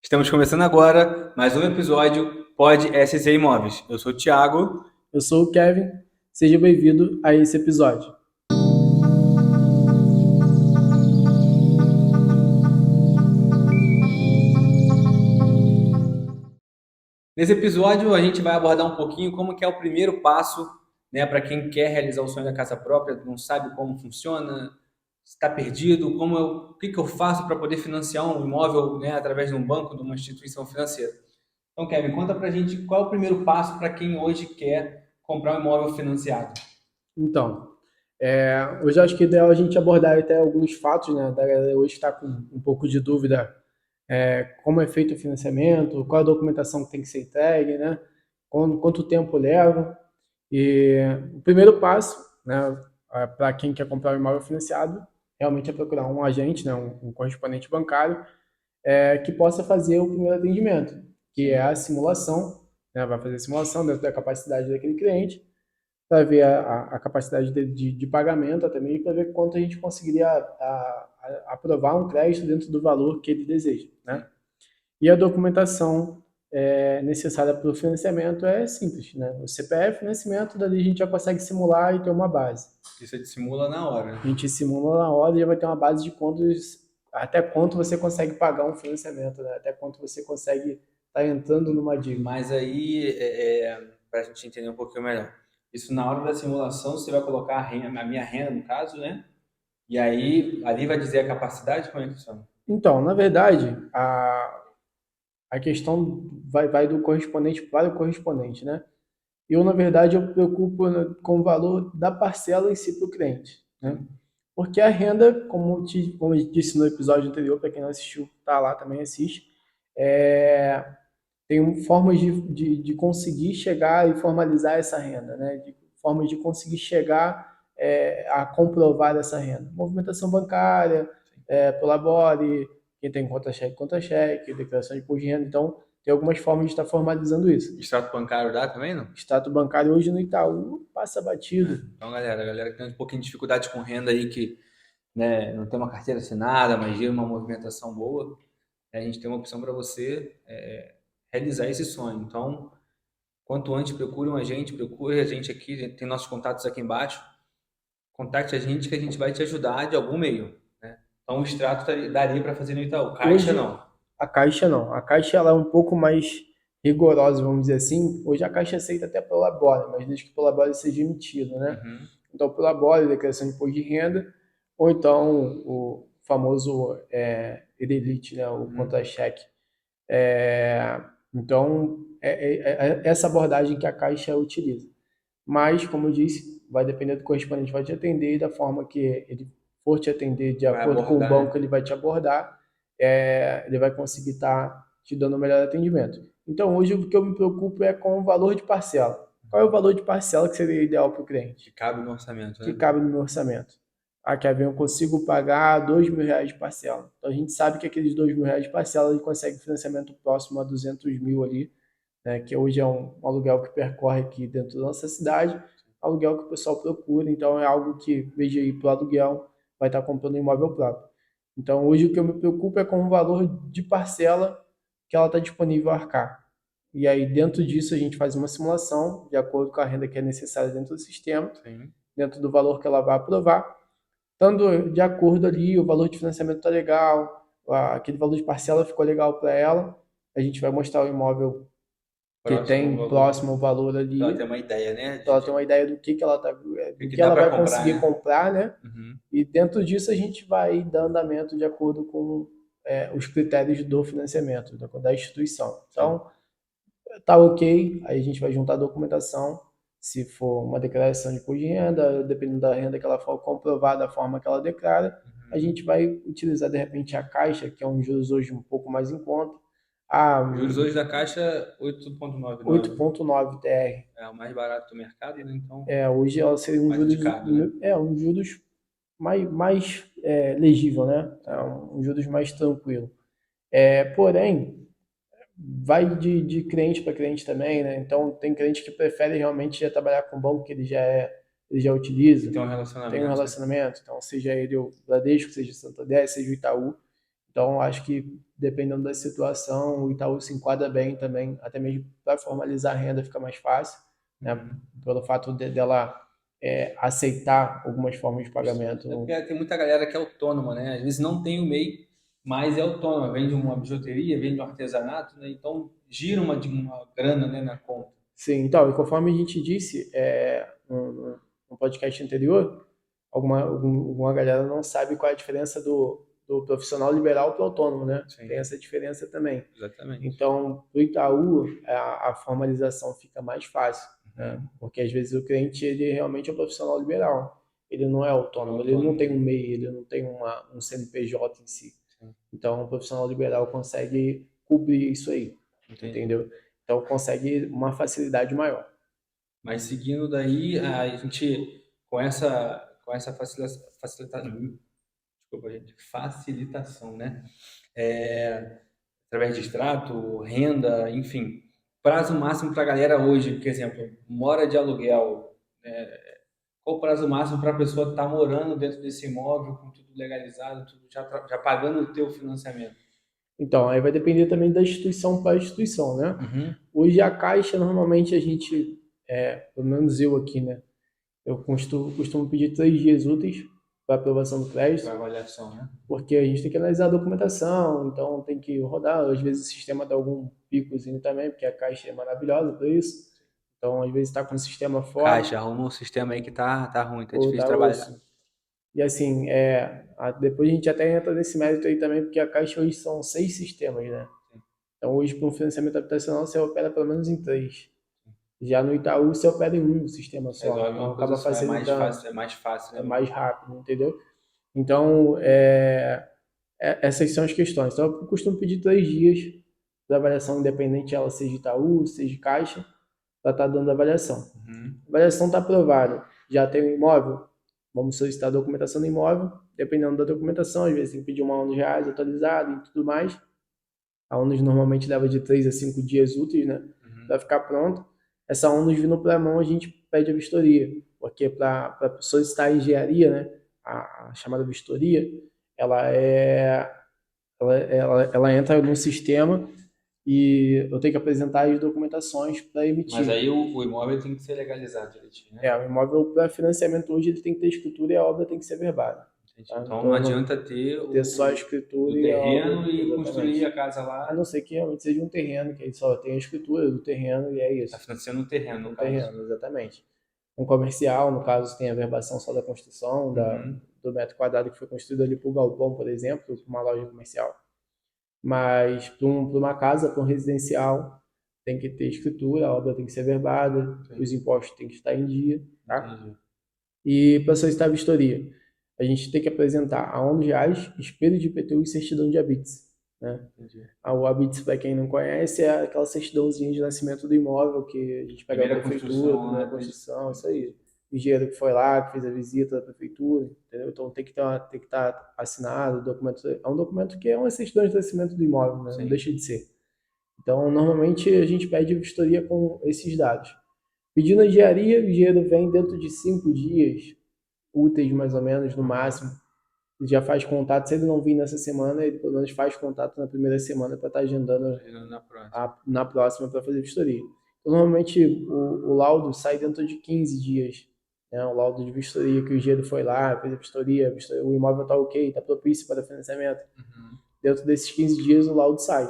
Estamos começando agora mais um episódio Pod SC Imóveis. Eu sou o Thiago. Eu sou o Kevin, seja bem-vindo a esse episódio. Nesse episódio a gente vai abordar um pouquinho como que é o primeiro passo, né, para quem quer realizar o sonho da casa própria, não sabe como funciona, está perdido, o que eu faço para poder financiar um imóvel, né, através de um banco, de uma instituição financeira. Então, Kevin, conta pra gente qual é o primeiro passo para quem hoje quer comprar um imóvel financiado. Então, hoje eu acho que é ideal a gente abordar até alguns fatos, né? Da galera hoje está com um pouco de dúvida como é feito o financiamento, qual a documentação que tem que ser entregue, né? Quanto tempo leva. E o primeiro passo, né, para quem quer comprar um imóvel financiado, realmente é procurar um agente, né, um correspondente bancário, que possa fazer o primeiro atendimento, que é a simulação, né, vai fazer a simulação dentro da capacidade daquele cliente, para ver a capacidade de pagamento até mesmo, para ver quanto a gente conseguiria aprovar um crédito dentro do valor que ele deseja. Né? E a documentação necessária para o financiamento é simples. Né? O CPF, financiamento, dali a gente já consegue simular e ter uma base. Isso a gente simula na hora. A gente simula na hora e já vai ter uma base de quantos, até quanto você consegue pagar um financiamento, né? Até quanto você consegue estar entrando numa dívida. Mas aí, para a gente entender um pouquinho melhor, isso na hora da simulação você vai colocar a minha renda no caso, né? E aí ali vai dizer a capacidade, como é que funciona? Então, na verdade, a questão vai do correspondente para o correspondente, né? Eu, na verdade, eu me preocupo com o valor da parcela em si para o cliente, né? Porque a renda, como eu disse no episódio anterior, para quem não assistiu, tá lá também assiste, é, tem formas de conseguir chegar e formalizar essa renda, né? De formas de conseguir chegar a comprovar essa renda. Movimentação bancária, Prolabore, quem tem conta cheque, declaração de imposto de renda. Então, tem algumas formas de estar formalizando isso. Extrato bancário dá também, não? Extrato bancário hoje no Itaú passa batido. Então, galera que tem um pouquinho de dificuldade com renda aí, que né, não tem uma carteira assinada, mas gira uma movimentação boa, a gente tem uma opção para você realizar esse sonho. Então, quanto antes procure a gente aqui, tem nossos contatos aqui embaixo, contacte a gente que a gente vai te ajudar de algum meio. Né? Então, o extrato daria para fazer no Itaú, Caixa Hoje, não. a Caixa não. A Caixa ela é um pouco mais rigorosa, vamos dizer assim. Hoje a Caixa aceita até Prolabore, mas desde que o Prolabore seja emitido, né? Uhum. Então, Prolabore, declaração de imposto de renda, ou então o famoso Elite, né? O contra-cheque. Então, essa abordagem que a Caixa utiliza. Mas, como eu disse, vai depender do correspondente, vai te atender e da forma que ele for te atender, de Vai acordo com o abordar, banco, né? ele vai te abordar, ele vai conseguir estar te dando o melhor atendimento. Então, hoje o que eu me preocupo é com o valor de parcela. Qual é o valor de parcela que seria ideal para o Que cliente? cabe no orçamento, Que né? cabe no meu orçamento? Ah, Kevin, eu consigo pagar R$ 2.000 de parcela. Então, a gente sabe que aqueles R$ 2.000 de parcela, ele consegue financiamento próximo a 200 mil ali, né, que hoje é um aluguel que percorre aqui dentro da nossa cidade, aluguel que o pessoal procura, então é algo que, em vez de ir para o aluguel, vai estar comprando um imóvel próprio. Então, hoje o que eu me preocupo é com o valor de parcela que ela está disponível a arcar. E aí, dentro disso, a gente faz uma simulação, de acordo com a renda que é necessária dentro do sistema, Sim. dentro do valor que ela vai aprovar. Estando de acordo ali, o valor de financiamento está legal, aquele valor de parcela ficou legal para ela, a gente vai mostrar o imóvel que Próximo tem valor. próximo valor Pra ela ter ali, uma ideia, né? então ela tem uma ideia do que ela tá, O do que que dá ela para vai comprar, conseguir né? comprar, né? Uhum. E dentro disso a gente vai dar andamento de acordo com os critérios do financiamento, da instituição. Sim. Então, tá ok, aí a gente vai juntar a documentação, se for uma declaração de imposto de renda, dependendo da renda que ela for comprovar da forma que ela declara, a gente vai utilizar de repente a Caixa, que é um juros hoje um pouco mais em conta, a Juros hoje da Caixa 8,99. 8,9 TR. É o mais barato do mercado, né? Então, Hoje ela seria mais indicado, né? um juros mais legível, né? É um juros mais tranquilo. Porém, vai de cliente para cliente também, né? Então, tem cliente que prefere realmente já trabalhar com o banco que ele já utiliza, Tem um tem um relacionamento, né? relacionamento, então seja ele o Bradesco, seja o Santander, seja o Itaú. Então, eu acho que dependendo da situação, o Itaú se enquadra bem também, até mesmo para formalizar a renda fica mais fácil, né? Uhum. Pelo fato dela aceitar algumas formas de Sim. É pagamento. porque tem muita galera que é autônoma, né? Às vezes não tem o MEI, mas é autônoma, vende uma bijuteria, vende um artesanato, né? Então gira uma grana, né, na conta. Sim, então, e conforme a gente disse no podcast anterior, alguma galera não sabe qual é a diferença do profissional liberal para o autônomo, né? Tem Sim, essa diferença também. exatamente. Então, para o Itaú, a formalização fica mais fácil, né? Uhum. Porque às vezes o cliente ele realmente é um profissional liberal, ele não é É o autônomo, ele não autônomo, tem um MEI, ele não tem um CNPJ em si. sim. Então, o profissional liberal consegue cobrir isso aí, Entendi. entendeu? Então, consegue uma facilidade maior. Mas seguindo daí, a gente, com essa facilitação, desculpa, gente, facilitação, né? Através de extrato, renda, enfim. Prazo máximo para a galera hoje, por exemplo, mora de aluguel. Qual o prazo máximo para a pessoa estar morando dentro desse imóvel, com tudo legalizado, tudo já pagando o teu financiamento? Então, aí vai depender também da instituição para instituição, né? Uhum. Hoje a Caixa, normalmente a gente, pelo menos eu aqui, né? Eu costumo pedir 3 dias úteis para aprovação do Para crédito, avaliação, né? porque a gente tem que analisar a documentação, então tem que rodar. Às vezes o sistema dá algum picozinho também, porque a Caixa é maravilhosa por isso. Então, às vezes está com o sistema fora Caixa, arruma um sistema aí que tá ruim, tá ou difícil de tá trabalhar. osso. E assim, depois a gente até entra nesse mérito aí também, porque a Caixa hoje são 6 sistemas, né? Então, hoje, para um financiamento habitacional, você opera pelo menos em 3. Já no Itaú, você opera em um sistema só. Resolve Então, uma coisa acaba só, facilitando, é mais fácil, né, é mano? mais rápido, entendeu? Então, essas são as questões. Então, eu costumo pedir 3 dias de avaliação independente, ela seja Itaú, seja Caixa, para estar dando a avaliação. Uhum. A avaliação está aprovada. Já tem um imóvel, vamos solicitar a documentação do imóvel. Dependendo da documentação, às vezes tem que pedir uma ONU reais atualizada e tudo mais. A ONUS normalmente leva de 3 a 5 dias úteis, né? Uhum. Para ficar pronto. Essa ONUS vindo para a mão, a gente pede a vistoria. Porque para solicitar a engenharia, né? A chamada vistoria, ela é. Ela entra no sistema e eu tenho que apresentar as documentações para Mas emitir. aí o imóvel tem que ser legalizado direitinho, né? O imóvel para financiamento hoje ele tem que ter escritura e a obra tem que ser verbada. Entendi. Tá? Então não Então, não adianta ter ter só a o escritura e a obra, terreno e construir exatamente. a casa A lá, não ser que realmente seja um terreno, que aí só tem a escritura do terreno e é tá isso. financiando um terreno, Um no caso. terreno, exatamente. Um comercial, no caso, tem a verbação só da construção, Uhum. do metro quadrado que foi construído ali para o galpão, por exemplo, para uma loja comercial. Mas para uma casa, para um residencial, tem que ter escritura, a obra tem que ser verbada, os Sim, impostos têm que estar em dia, tá? entendi. E para solicitar a vistoria, a gente tem que apresentar a ONU reais, espelho de IPTU e certidão de habites, né? Entendi. O habites, para quem não conhece, é aquela certidãozinha de nascimento do imóvel que a gente pega a Primeira prefeitura, construção primeira lá, construção, isso aí. O engenheiro que foi lá, que fez a visita da prefeitura, entendeu? Então tem que estar assinado, o documento, é um documento que é uma certidão de nascimento do imóvel, né? Não sim. deixa de ser. Então, normalmente a gente pede vistoria com esses dados. Pedindo a engenharia, o engenheiro vem dentro de 5 dias úteis, mais ou menos, no Aham. máximo. Ele já faz contato, se ele não vir nessa semana, ele pelo menos faz contato na primeira semana para estar agendando Na próxima. na próxima para fazer vistoria. Então, normalmente o laudo sai dentro de 15 dias. Né? O laudo de vistoria que o engenheiro foi lá, fez a vistoria, o imóvel está ok, está propício para financiamento. Uhum. Dentro desses 15 dias o laudo sai.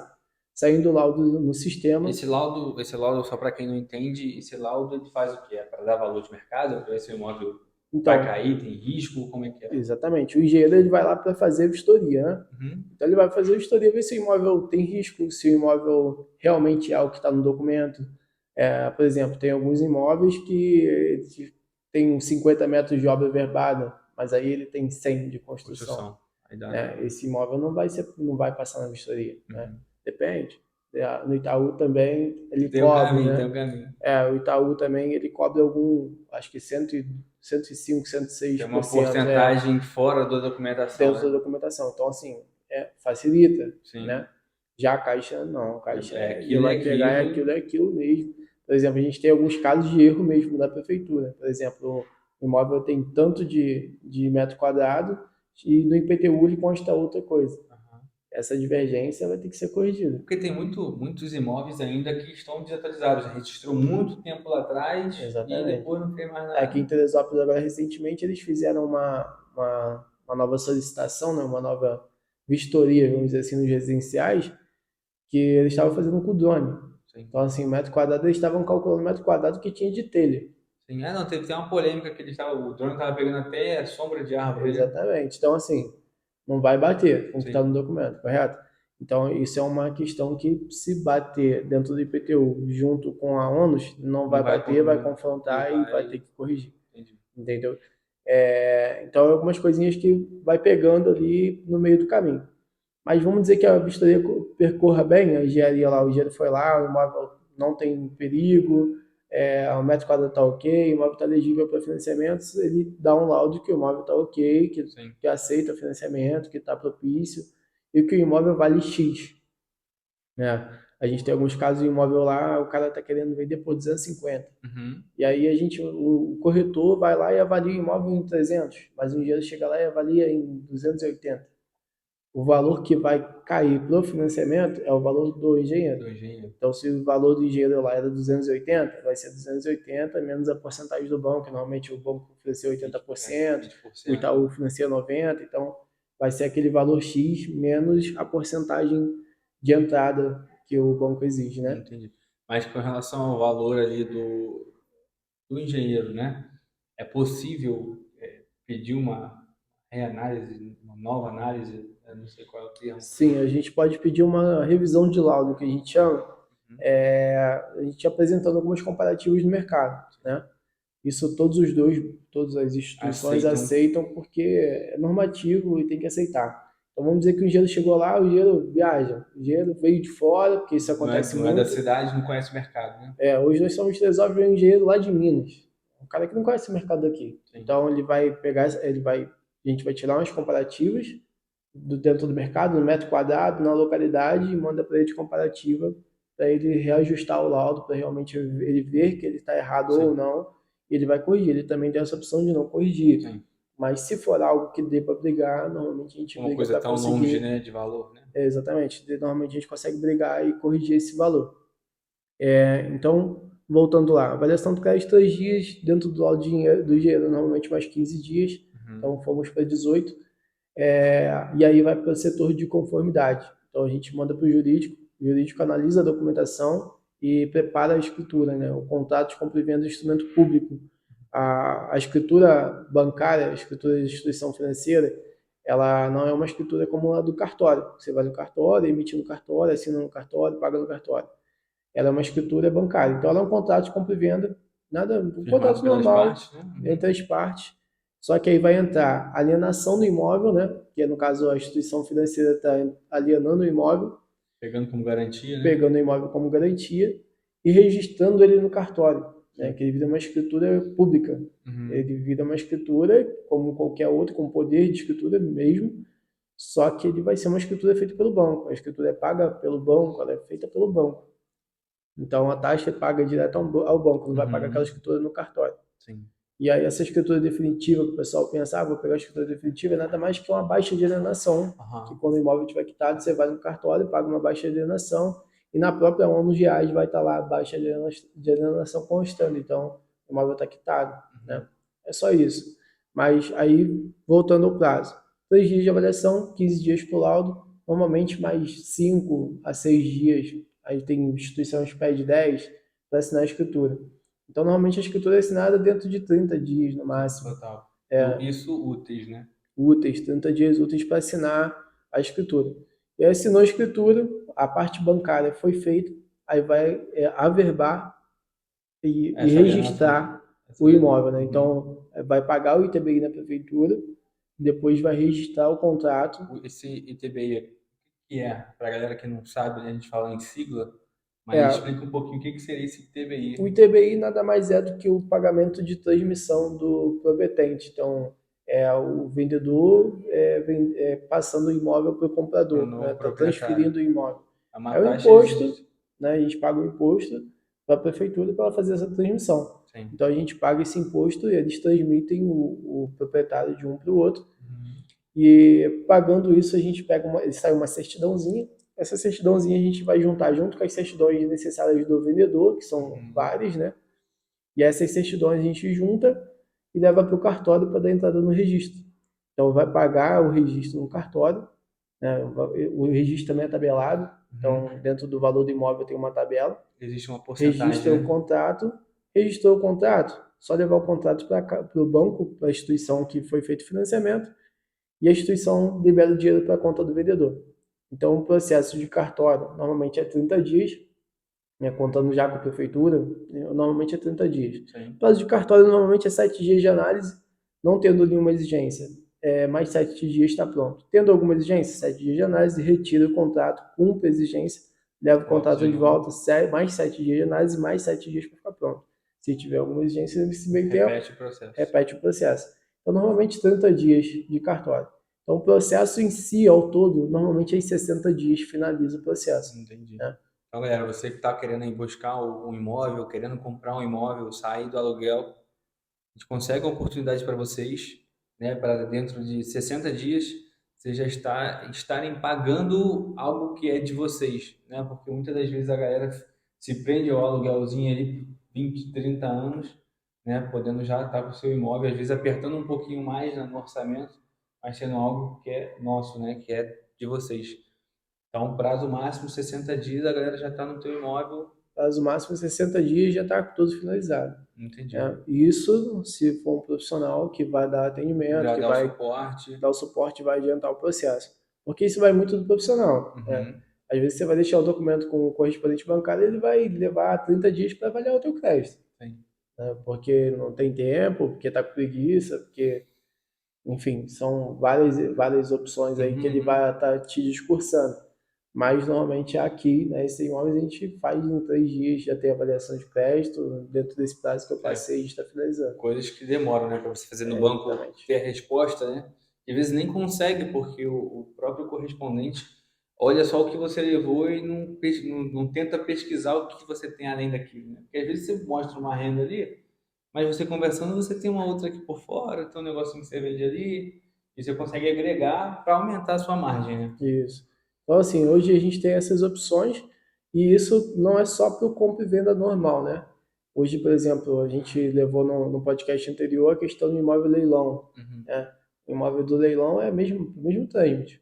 Saindo o laudo no sistema. Esse laudo, só para quem não entende, esse laudo ele faz o quê? É para dar valor de mercado? Para ver se o imóvel vai Então, cair, tem risco? Como é que é? exatamente, o engenheiro ele vai lá para fazer a vistoria, né? Uhum. Então ele vai fazer a vistoria, ver se o imóvel tem risco, se o imóvel realmente é o que está no documento. Por exemplo, tem alguns imóveis que tem 50 metros de obra verbada, mas aí ele tem 100 de construção. Construção. Aí dá Né? na. Esse imóvel não vai passar na vistoria. Né? Uhum. Depende. No Itaú também ele Tem um cobre, caminho, tem né? um caminho. O Itaú também ele cobre acho que 105, Tem uma 106% porcentagem fora da documentação, dentro da né? documentação. Então, assim, facilita, Sim. né? Já a Caixa, não. A Caixa É já aquilo, é vai pegar aquilo. é aquilo mesmo. Por exemplo, a gente tem alguns casos de erro mesmo da prefeitura. Por exemplo, o imóvel tem tanto de metro quadrado e no IPTU ele consta outra coisa. Aham. essa divergência vai ter que ser corrigida. Porque tem muitos imóveis ainda que estão desatualizados. Já registrou muito tempo lá atrás e Exatamente. depois não fez mais Aqui em nada. Teresópolis, agora recentemente, eles fizeram uma nova solicitação, né, uma nova vistoria, vamos dizer assim, nos residenciais, que eles estavam fazendo com o drone. Sim. Então, assim, metro quadrado, eles estavam calculando o metro quadrado que tinha de telha. Sim. Ah, não, teve uma polêmica que o drone estava pegando até a sombra de árvore, né? Exatamente. Então, assim, não vai bater com o que está Sim. no documento, correto? Então, isso é uma questão que, se bater dentro do IPTU junto com a ONUS, não Não vai vai, bater, vai e confrontar e vai ter vai. que corrigir. Entendi. Entendeu? Então, é algumas coisinhas que vai pegando ali no meio do caminho. Mas vamos dizer que a vistoria percorra bem, a engenharia lá, o engenheiro foi lá, o imóvel não tem perigo, o metro quadrado está ok, o imóvel está elegível para financiamentos, ele dá um laudo que o imóvel está ok, Sim. que aceita o financiamento, que está propício, e que o imóvel vale X. Né? A gente tem alguns casos de imóvel lá, o cara está querendo vender por 250. Uhum. E aí o corretor vai lá e avalia o imóvel em 300, mas o engenheiro chega lá e avalia em 280. O valor que vai cair para o financiamento é o valor do engenheiro. Do engenheiro. Então, se o valor do engenheiro lá era 280, vai ser 280 menos a porcentagem do banco, que normalmente o banco ofereceu 80%, 20%. o Itaú financia 90%, então vai ser aquele valor X menos a porcentagem de entrada que o banco exige, né? Entendi. Mas com relação ao valor ali do engenheiro, né? É possível pedir uma reanálise, uma nova análise, eu não sei qual é o termo. Sim, a gente pode pedir uma revisão de laudo, que a gente chama, Uhum. a gente apresentando alguns comparativos no mercado, né? Isso todas as instituições Aceitam. aceitam porque é normativo e tem que aceitar. Então vamos dizer que o engenheiro chegou lá, o engenheiro viaja, o engenheiro veio de fora, porque isso Não é, acontece não é da muito. cidade, não conhece o mercado, né? Hoje nós somos Teresópolis, vem um engenheiro lá de Minas, um cara que não conhece o mercado daqui. Sim. Então ele vai pegar, a gente vai tirar umas comparativas dentro do mercado, no metro quadrado, na localidade, e manda para ele de comparativa para ele reajustar o laudo, para realmente ele ver que ele está errado Sim. ou não, e ele vai corrigir. Ele também tem essa opção de não corrigir. Sim. Mas se for algo que dê para brigar, normalmente a gente Uma briga coisa para tão longe, conseguir. né, de valor, né? Exatamente. Normalmente a gente consegue brigar e corrigir esse valor. Então, voltando lá, avaliação do crédito 3 dias, dentro do laudo do dinheiro, normalmente mais 15 dias. Uhum. Então, fomos para 18. E aí vai para o setor de conformidade. Então a gente manda para o jurídico analisa a documentação e prepara a escritura, né? O contrato de compra e venda do instrumento público. A escritura bancária, a escritura de instituição financeira, ela não é uma escritura como a do cartório. Você vai no cartório, emite no cartório, assina no cartório, paga no cartório. Ela é uma escritura bancária. Então ela é um contrato de compra e venda, um Firmado contrato pelas normal partes, né? entre as partes. Só que aí vai entrar alienação do imóvel, né? Que no caso a instituição financeira está alienando o imóvel, Pegando como garantia, né? pegando o imóvel como garantia e registrando ele no cartório, né? Que ele vira uma escritura pública. Uhum. Ele vira uma escritura como qualquer outro, com poder de escritura mesmo, só que ele vai ser uma escritura feita pelo banco. A escritura é paga pelo banco, ela é feita pelo banco. Então a taxa é paga direto ao banco, não vai pagar aquela escritura no cartório. Sim. E aí essa escritura definitiva, que o pessoal pensa, vou pegar a escritura definitiva, é nada mais que uma baixa de alienação, que quando o imóvel estiver quitado, você vai no cartório, paga uma baixa de alienação, e na própria ONU reais vai estar lá a baixa de alienação constando, então o imóvel está quitado. Né? É só isso. Mas aí, voltando ao prazo, 3 dias de avaliação, 15 dias para o laudo, normalmente mais 5 a 6 dias, aí tem instituição que pede 10 para assinar a escritura. Então, normalmente a escritura é assinada dentro de 30 dias no máximo. Total. Isso úteis, né? Úteis, 30 dias úteis para assinar a escritura. E aí, assinou a escritura, a parte bancária foi feita, aí vai averbar e registrar o imóvel. Né? Então, vai pagar o ITBI na prefeitura, depois vai registrar o contrato. Esse ITBI, que é, para a galera que não sabe, né, a gente fala em sigla, mas É, explica um pouquinho o que seria esse ITBI. O ITBI nada mais é do que o pagamento de transmissão do prometente. Então, é o vendedor passando o imóvel para o comprador, né? Está transferindo o imóvel. É o imposto, né? A gente paga o imposto para a prefeitura para ela fazer essa transmissão. Então, a gente paga esse imposto e eles transmitem o proprietário de um para o outro. E pagando isso, a gente pega sai uma certidãozinha. Essa certidãozinha a gente vai juntar junto com as certidões necessárias do vendedor, que são várias, né? E essas certidões a gente junta e leva para o cartório para dar entrada no registro. Então vai pagar o registro no cartório, né? O registro também é tabelado, então dentro do valor do imóvel tem uma tabela. Existe uma Registra porcentagem, o né? contrato, registrou o contrato, só levar o contrato para o banco, para a instituição que foi feito o financiamento, e a instituição libera o dinheiro para a conta do vendedor. Então, o processo de cartório normalmente é 30 dias, né, contando já com a prefeitura, normalmente é 30 dias. Sim. O prazo de cartório normalmente é 7 dias de análise, não tendo nenhuma exigência. Mais 7 dias está pronto. Tendo alguma exigência, 7 dias de análise, retira o contrato, cumpre a exigência, leva o contrato de volta, mais 7 dias de análise, mais 7 dias para ficar pronto. Se tiver alguma exigência nesse meio tempo, Repete o processo. repete o processo. Então, normalmente 30 dias de cartório. Então, o processo em si, ao todo, normalmente em 60 dias finaliza o processo. Entendi. Né? Então, galera, você que está querendo ir buscar um imóvel, querendo comprar um imóvel, sair do aluguel, a gente consegue uma oportunidade para vocês, né? Para dentro de 60 dias, vocês já estarem pagando algo que é de vocês, né? Porque muitas das vezes a galera se prende ao aluguelzinho ali 20, 30 anos, né? Podendo já estar com o seu imóvel, às vezes apertando um pouquinho mais no orçamento, mas sendo algo que é nosso, né? Que é de vocês. Então, prazo máximo 60 dias, a galera já está no teu imóvel. Prazo máximo 60 dias já está tudo finalizado. Entendi. Isso se for um profissional que vai dar atendimento, Já que dá o vai suporte. dar o suporte e vai adiantar o processo. Porque isso vai muito do profissional. Às vezes você vai deixar o documento com o correspondente bancário, ele vai levar 30 dias para avaliar o teu crédito. Sim. Porque não tem tempo, porque está com preguiça, porque, enfim, são várias opções aí que ele vai estar te discursando. Mas normalmente aqui, né, esse imóvel a gente faz em 3 dias, já tem avaliação de crédito, dentro desse prazo que eu passei, a gente está finalizando. Coisas que demoram, né, para você fazer no banco Exatamente. ter a resposta, né? E às vezes nem consegue, porque o próprio correspondente olha só o que você levou e não tenta pesquisar o que você tem além daquilo, né? Porque às vezes você mostra uma renda ali, mas você conversando, você tem uma outra aqui por fora, tem um negocinho que você vende ali, e você consegue agregar para aumentar a sua margem, né? Isso. Então, assim, hoje a gente tem essas opções e isso não é só para o compra e venda normal, né? Hoje, por exemplo, a gente levou no podcast anterior a questão do imóvel leilão. Né? O imóvel do leilão é o mesmo trâmite.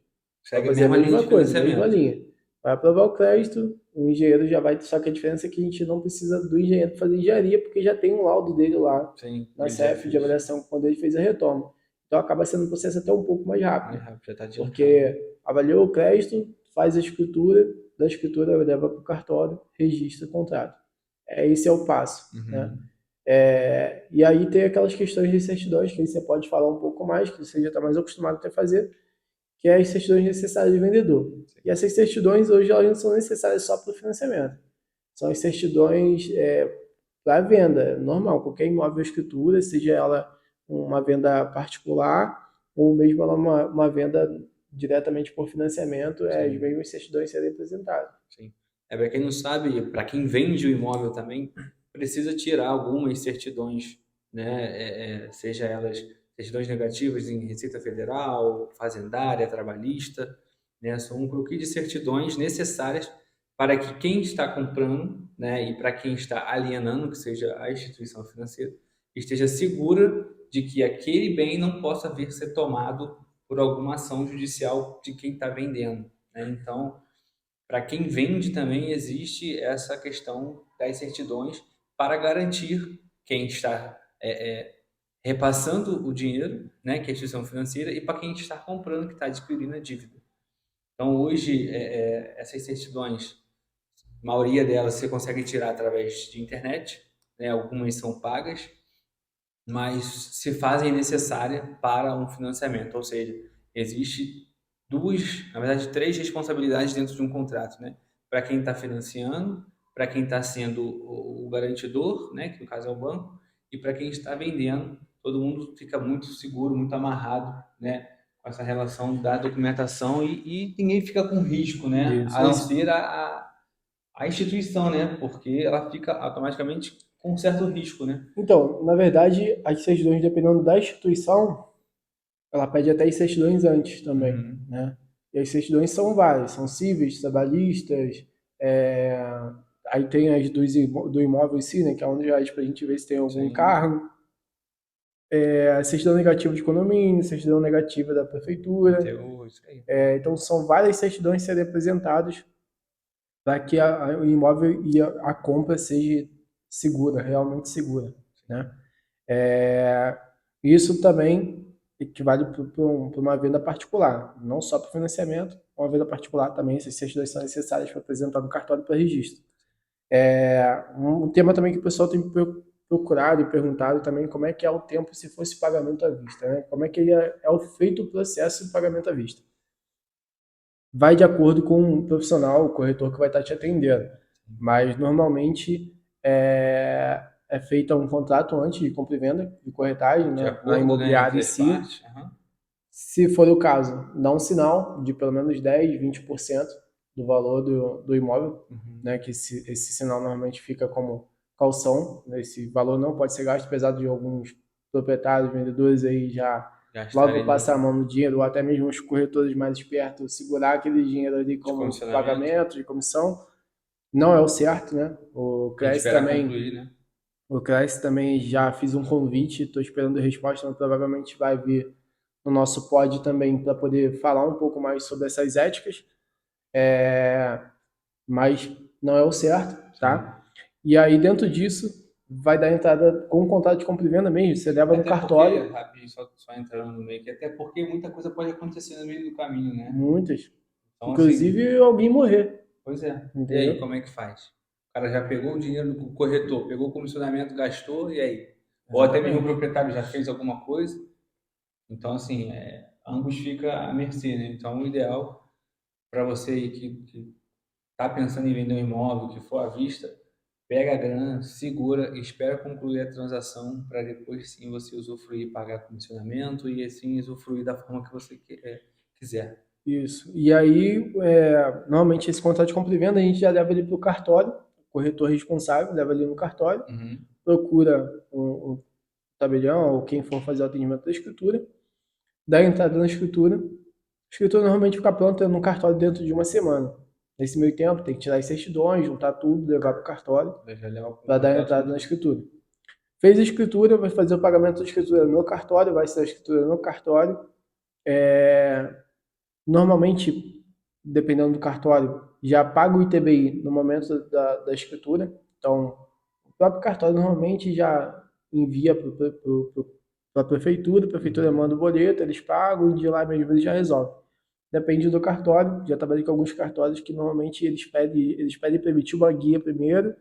Vai Segue a fazer a mesma linha mesma de coisa, a mesma financiamento. linha. Vai aprovar o crédito, o engenheiro já vai. Só que a diferença é que a gente não precisa do engenheiro para fazer engenharia, porque já tem um laudo dele lá Sim, na ele já CF de fez. avaliação quando ele fez a retoma. Então acaba sendo um processo até um pouco mais rápido. Mais rápido, já está adiantado. Porque avaliou o crédito, faz a escritura, da escritura leva para o cartório, registra o contrato. Esse é o passo. Né? E aí tem aquelas questões de certidões que aí você pode falar um pouco mais, que você já está mais acostumado a fazer, que é as certidões necessárias de vendedor. E essas certidões hoje elas não são necessárias só para o financiamento. São as certidões para venda, normal, qualquer imóvel escritura, seja ela uma venda particular ou mesmo ela uma venda diretamente por financiamento, as mesmas certidões serem apresentadas. Sim. Para quem não sabe, para quem vende o imóvel também, precisa tirar algumas certidões, né? Seja elas certidões negativas em Receita Federal, fazendária, trabalhista, né? São um croquis de certidões necessárias para que quem está comprando, né, e para quem está alienando, que seja a instituição financeira, esteja segura de que aquele bem não possa vir ser tomado por alguma ação judicial de quem está vendendo, né? Então, para quem vende também existe essa questão das certidões para garantir quem está repassando o dinheiro, né, que é a instituição financeira, e para quem está comprando, que está adquirindo a dívida. Então, hoje, essas certidões, a maioria delas você consegue tirar através de internet, né, algumas são pagas, mas se fazem necessária para um financiamento, ou seja, existe na verdade, três responsabilidades dentro de um contrato, né? Para quem está financiando, para quem está sendo o garantidor, né? Que no caso é o banco, e para quem está vendendo, todo mundo fica muito seguro, muito amarrado, né? Com essa relação da documentação e ninguém fica com risco, né? A não ser a instituição, né? Porque ela fica automaticamente com um certo risco, né? Então, na verdade, as certidões, dependendo da instituição, ela pede até as certidões antes também, Uhum. né? E as certidões são várias, são cíveis, trabalhistas, é, aí tem as do imóvel em si, né? Que é onde já para a gente ver se tem algum Sim. encargo, a certidão negativa de condomínio, certidão negativa da prefeitura. ITU, isso aí. Então são várias certidões serem apresentadas para que o imóvel e a compra seja segura, realmente segura, né? É, isso também equivale para uma venda particular, não só para financiamento, uma venda particular também, essas certidões são necessárias para apresentar no cartório para registro. Um tema também que o pessoal tem procurado e perguntado também como é que é o tempo se fosse pagamento à vista, né? Como é que é o feito o processo de pagamento à vista. Vai de acordo com o profissional, o corretor que vai estar te atendendo, mas normalmente é feito um contrato antes de compra e venda, de corretagem, De na acordo, né, imobiliária entre em as si. partes. Aham. Se for o caso, dá um sinal de pelo menos 10, 20% do valor do imóvel, Uhum. né, que esse sinal normalmente fica como calção, né, esse valor não pode ser gasto, apesar de alguns proprietários, vendedores aí já logo Gastarem passar a mão no dinheiro, ou até mesmo os corretores mais espertos segurar aquele dinheiro ali de como comissionamento. pagamento de comissão. Não é o certo, né? Tem que esperar concluir, né? O CRES também já fiz um convite, estou esperando a resposta, mas provavelmente vai vir no nosso pod também para poder falar um pouco mais sobre essas éticas, mas não é o certo, Sim. tá? E aí dentro disso vai dar entrada com o contrato de compra e venda mesmo, você leva no Até porque, cartório, rapidinho, só entrando no meio aqui, até porque muita coisa pode acontecer no meio do caminho, né? muitas, Então, assim, inclusive alguém morrer, pois é. E aí, entendeu? como é que faz? O cara já pegou o dinheiro do corretor, pegou o comissionamento, gastou, e aí? Ou até mesmo o Exatamente. proprietário já fez alguma coisa. Então, assim, ambos ficam à mercê, né? Então, o ideal para você aí que tá pensando em vender um imóvel, que for à vista, pega a grana, segura, espera concluir a transação para depois sim você usufruir, pagar comissionamento e assim usufruir da forma que você quiser. Isso. E aí, normalmente esse contrato de compra e venda a gente já leva ele para o cartório, o corretor responsável leva ele no cartório, Uhum. procura o tabelião ou quem for fazer o atendimento da escritura, dá entrada na escritura. A escritura normalmente fica pronta no cartório dentro de uma semana. Nesse meio tempo, tem que tirar as certidões, juntar tudo, levar para o cartório Já leva com o para dar contrato com entrada na tudo. escritura. Fez a escritura, vai fazer o pagamento da escritura no cartório, vai ser a escritura no cartório. Normalmente, dependendo do cartório, já paga o ITBI no momento da escritura. Então, o próprio cartório normalmente já envia para a prefeitura Uhum. manda o boleto, eles pagam e de lá mesmo eles já resolvem. Depende do cartório, já trabalhei com alguns cartórios que normalmente eles pedem para emitir uma guia primeiro,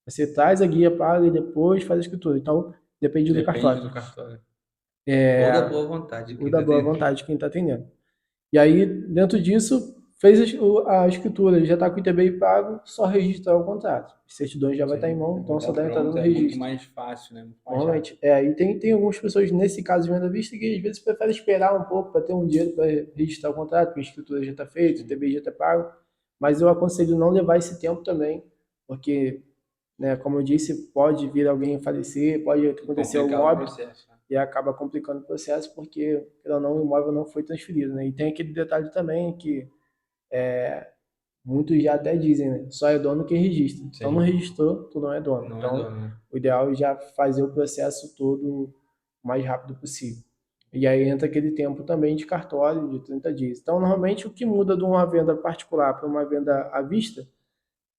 você traz a guia, paga e depois faz a escritura. Então, depende do Depende cartório. do cartório. Ou da boa vontade de Ou quem da está boa atendendo. vontade de quem está atendendo. E aí, dentro disso, fez a escritura, ele já está com o ITBI pago, só registrar o contrato. As certidões já vai estar em Sim, mão, vai então estar só dá entrada pronto, no é muito registro. mais fácil, né? Muito mais rápido. Normalmente. E tem algumas pessoas, nesse caso de venda à vista, que às vezes preferem esperar um pouco para ter um dinheiro para registrar o contrato, porque a escritura já está feita, o Sim. ITBI já está pago. Mas eu aconselho não levar esse tempo também, porque, né, como eu disse, pode vir alguém a falecer, pode E acontecer algum complicar o óbito, processo, né? e acaba complicando o processo, porque, pelo não, o imóvel não foi transferido, né? E tem aquele detalhe também que muitos já até dizem, né? Só é dono quem registra. Então não Sim, registrou, tu não é dono. não é Então dono, né? o ideal é já fazer o processo todo o mais rápido possível. E aí entra aquele tempo também de cartório de 30 dias. Então normalmente o que muda de uma venda particular para uma venda à vista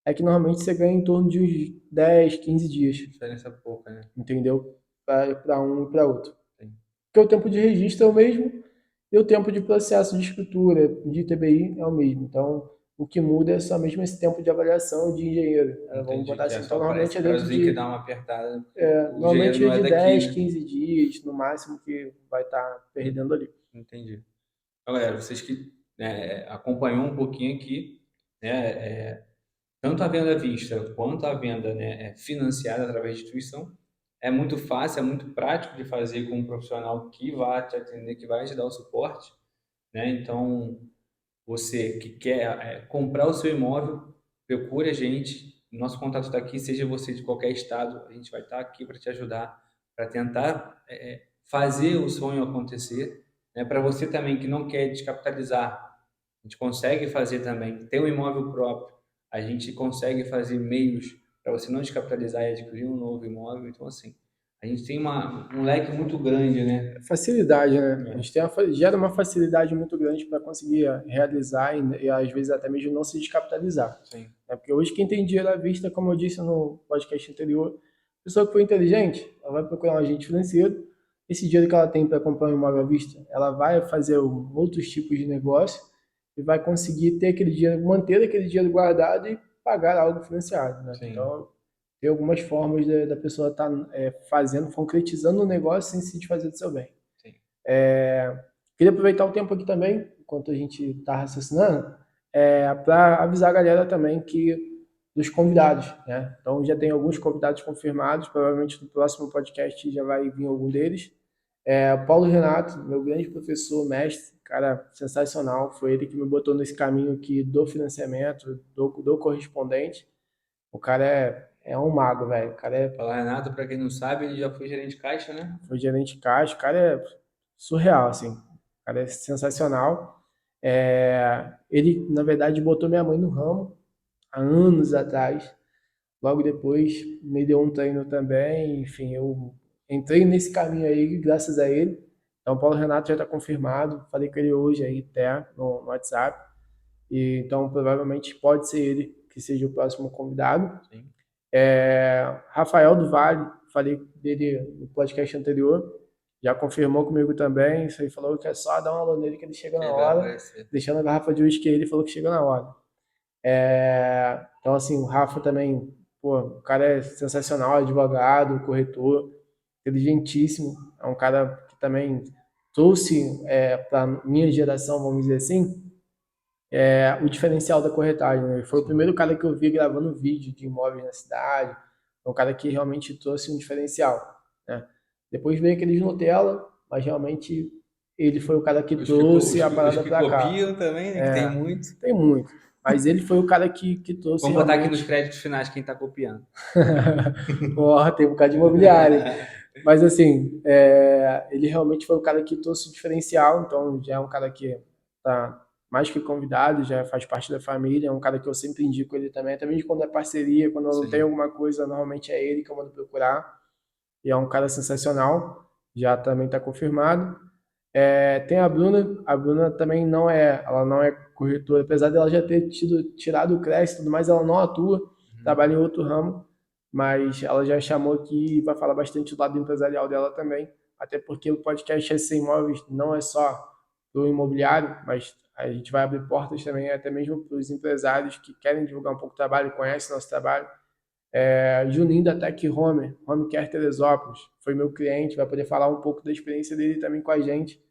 é que normalmente você ganha em torno de uns 10, 15 dias, Diferença pouca, né? entendeu? Para um e para outro. Sim. Porque o tempo de registro é o mesmo e o tempo de processo de escritura, de TBI, é o mesmo. Então, o que muda é só mesmo esse tempo de avaliação de engenheiro. Vamos Entendi botar que é assim. Então, só para normalmente esse é dentro prazozinho que de. dá uma apertada, né? Porque o engenheiro Normalmente é não é de daqui, 10, né? 15 dias, no máximo, que vai estar perdendo ali. Entendi. Então, galera, vocês que acompanhou um pouquinho aqui, né, tanto a venda à vista quanto a venda, né, financiada através de instituição, é muito fácil, é muito prático de fazer com um profissional que vai te atender, que vai te dar o suporte, né? Então, você que quer comprar o seu imóvel, procure a gente. Nosso contato está aqui, seja você de qualquer estado, a gente vai estar aqui para te ajudar, para tentar fazer o sonho acontecer. né? Para você também que não quer descapitalizar, a gente consegue fazer também. Tem um imóvel próprio, a gente consegue fazer meios para você não descapitalizar e adquirir um novo imóvel. Então, assim, a gente tem um leque muito grande, né? Facilidade, né? A É, gente tem gera uma facilidade muito grande para conseguir realizar e às vezes até mesmo não se descapitalizar. sim, É porque hoje quem tem dinheiro à vista, como eu disse no podcast anterior, a pessoa que for inteligente, ela vai procurar um agente financeiro, esse dinheiro que ela tem para comprar um imóvel à vista, ela vai fazer outros tipos de negócio e vai conseguir ter aquele dinheiro, manter aquele dinheiro guardado e pagar algo financiado, né? sim, Então, tem algumas formas da pessoa estar fazendo, concretizando o negócio sem se desfazer do seu bem. sim. Queria aproveitar o tempo aqui também, enquanto a gente está raciocinando, para avisar a galera também que dos convidados, né? Então já tem alguns convidados confirmados, provavelmente no próximo podcast já vai vir algum deles. Paulo Renato, meu grande professor, mestre, cara sensacional, foi ele que me botou nesse caminho aqui do financiamento, do correspondente. O cara é um mago, velho. O cara Falar Renato, para quem não sabe, ele já foi gerente de caixa, né? foi gerente de caixa, o cara é surreal, assim. O cara é sensacional. Ele, na verdade, botou minha mãe no ramo há anos atrás. Logo depois me deu um treino também. Enfim, eu entrei nesse caminho aí graças a ele. Então, o Paulo Renato já está confirmado. Falei com ele hoje aí até no WhatsApp. E, então, provavelmente pode ser ele que seja o próximo convidado. Sim. Rafael do Vale, falei dele no podcast anterior, já confirmou comigo também. Isso aí falou que é só dar uma alô nele que ele chega na Ele vai hora. aparecer. Deixando a garrafa de uísque, ele falou que chega na hora. Então, assim, o Rafa também, pô, o cara é sensacional, advogado, corretor, inteligentíssimo. É um cara que também trouxe para minha geração, vamos dizer assim, o diferencial da corretagem, né? Ele foi o Sim. primeiro cara que eu vi gravando vídeo de imóveis na cidade, um cara que realmente trouxe um diferencial, né? Depois veio aqueles Nutella, mas realmente ele foi o cara que trouxe a Os parada que para cá. copiam também, né? Que tem muito. Tem muito, mas ele foi o cara que trouxe Vamos botar aqui nos realmente. créditos finais quem está copiando. Porra, tem um bocado de imobiliário. Mas assim, ele realmente foi o cara que trouxe o diferencial, então já é um cara que tá mais que convidado, já faz parte da família, é um cara que eu sempre indico ele também, também quando é parceria, quando eu não tenho Sim, alguma coisa, normalmente é ele que eu mando procurar, e é um cara sensacional, já também está confirmado. Tem a Bruna também ela não é corretora, apesar dela já ter tirado o crédito e tudo mais, ela não atua, trabalha em outro ramo, mas ela já chamou aqui e vai falar bastante do lado empresarial dela também, até porque o podcast SC Imóveis não é só para o imobiliário, mas a gente vai abrir portas também até mesmo para os empresários que querem divulgar um pouco o trabalho, conhecem nosso trabalho. Juninho da Tech Home Care Teresópolis, foi meu cliente, vai poder falar um pouco da experiência dele também com a gente.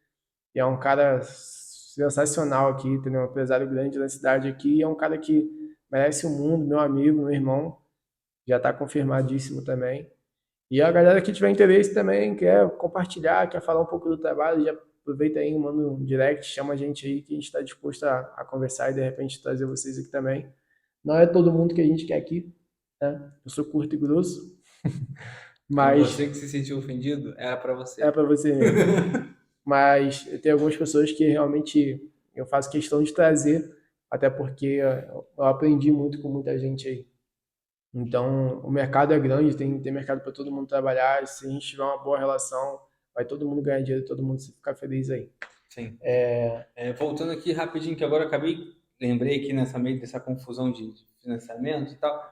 E é um cara sensacional aqui, entendeu? Um empresário grande da cidade aqui, e é um cara que merece o mundo, meu amigo, meu irmão, já está confirmadíssimo também. E a galera que tiver interesse também, quer compartilhar, quer falar um pouco do trabalho, já aproveita aí, manda um direct, chama a gente aí que a gente está disposto a conversar e de repente trazer vocês aqui também. Não é todo mundo que a gente quer aqui, né? Eu sou curto e grosso, mas você que se sentiu ofendido, era para é você. para você mesmo. Mas tem algumas pessoas que realmente eu faço questão de trazer, até porque eu aprendi muito com muita gente aí. Então, o mercado é grande, tem mercado para todo mundo trabalhar, e se a gente tiver uma boa relação, vai todo mundo ganhar dinheiro, todo mundo ficar feliz aí. Sim. Voltando aqui rapidinho, que agora eu lembrei aqui nessa meio dessa confusão de financiamento e tal.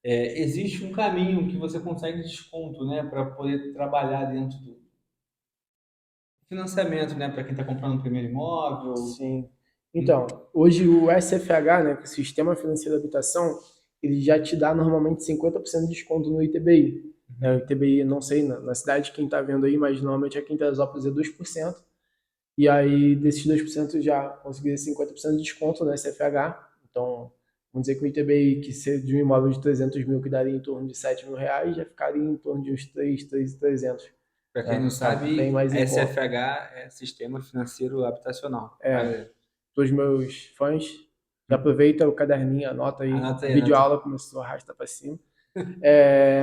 Existe um caminho que você consegue desconto, né, para poder trabalhar dentro do financiamento, né, para quem está comprando o primeiro imóvel. Sim. Então, hoje o SFH, né, que é o Sistema Financeiro da Habitação, ele já te dá normalmente 50% de desconto no ITBI. O ITBI, não sei, na cidade quem está vendo aí, mas normalmente aqui em Teresópolis é 2%. E aí, desses 2% já conseguiria 50% de desconto no SFH. Então, vamos dizer que o ITBI, que seria de um imóvel de 300 mil, que daria em torno de 7 mil reais, já ficaria em torno de uns 3.300. Para quem não Tá bem sabe, mais em conta. SFH é Sistema Financeiro Habitacional. Para os meus fãs, já aproveita o caderninho, anota aí. Anota aí, Vídeo anota aí. aula começou a arrastar para cima.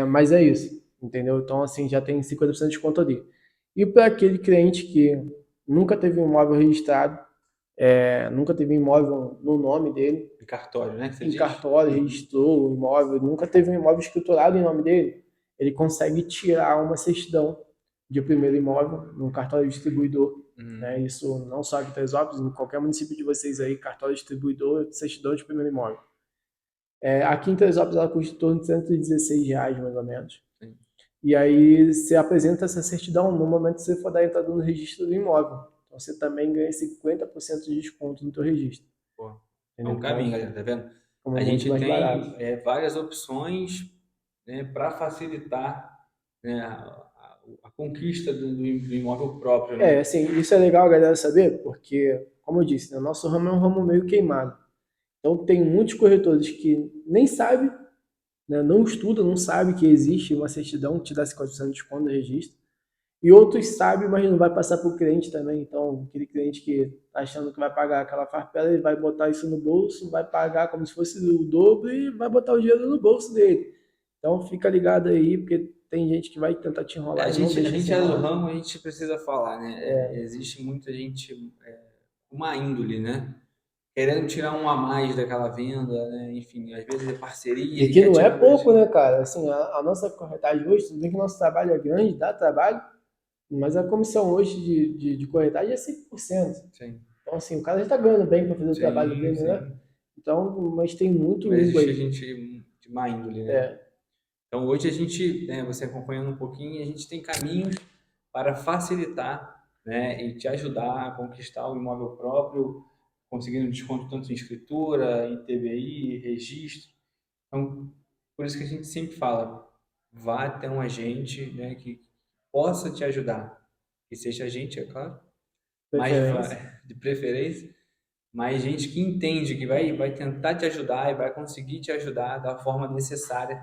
Mas é isso, entendeu? Então, assim, já tem 50% de desconto ali. E para aquele cliente que nunca teve um imóvel registrado, nunca teve um imóvel no nome dele, De cartório, né? Que você em diz? cartório, registrou o imóvel, nunca teve um imóvel escriturado em nome dele, ele consegue tirar uma certidão de primeiro imóvel num cartório distribuidor. Né? Isso não só aqui em Teresópolis, em qualquer município de vocês aí, cartório distribuidor, certidão de primeiro imóvel. Aqui em Teresópolis ela custa em torno de R$ 116, mais ou menos. Sim. E aí você apresenta essa certidão no momento que você for dar entrada no registro do imóvel. Então você também ganha 50% de desconto no teu registro. Pô, é Entendeu? um Então, caminho, galera, tá vendo? como A muito gente mais barato. tem várias opções, né, para facilitar, né, a conquista do imóvel próprio, né? Assim, isso é legal a galera saber, porque, como eu disse, né, o nosso ramo é um ramo meio queimado. Então tem muitos corretores que nem sabem, né, não estudam, não sabem que existe uma certidão que te dá 50% de desconto no registro. E outros sabem, mas não vai passar para o cliente também. Então, aquele cliente que está achando que vai pagar aquela farpela, ele vai botar isso no bolso, vai pagar como se fosse o dobro e vai botar o dinheiro no bolso dele. Então, fica ligado aí, porque tem gente que vai tentar te A enrolar e não gente, a deixa se gente é do enrolar. ramo, a gente precisa falar, né? Existe muita gente, uma índole, né? Querendo tirar um a mais daquela venda, né? Enfim, às vezes é parceria, E ele que quer não é tirar um pouco, prejuízo. né, cara? Assim, a nossa corretagem hoje, tudo bem que o nosso trabalho é grande, dá trabalho, mas a comissão hoje de corretagem é 5%. Sim, Então, assim, o cara já está ganhando bem para fazer o trabalho sim, dele, né? sim. Então, mas tem muito Mas limbo existe a aí. gente de má índole, né? É, Então hoje a gente, né, você acompanhando um pouquinho, a gente tem caminhos para facilitar, né, e te ajudar a conquistar o imóvel próprio, conseguindo desconto tanto em escritura, em TBI, registro. Então, por isso que a gente sempre fala, vá até um agente, né, que possa te ajudar. Que seja agente, é claro, mas preferência. de preferência, mas gente que entende, que vai tentar te ajudar e vai conseguir te ajudar da forma necessária,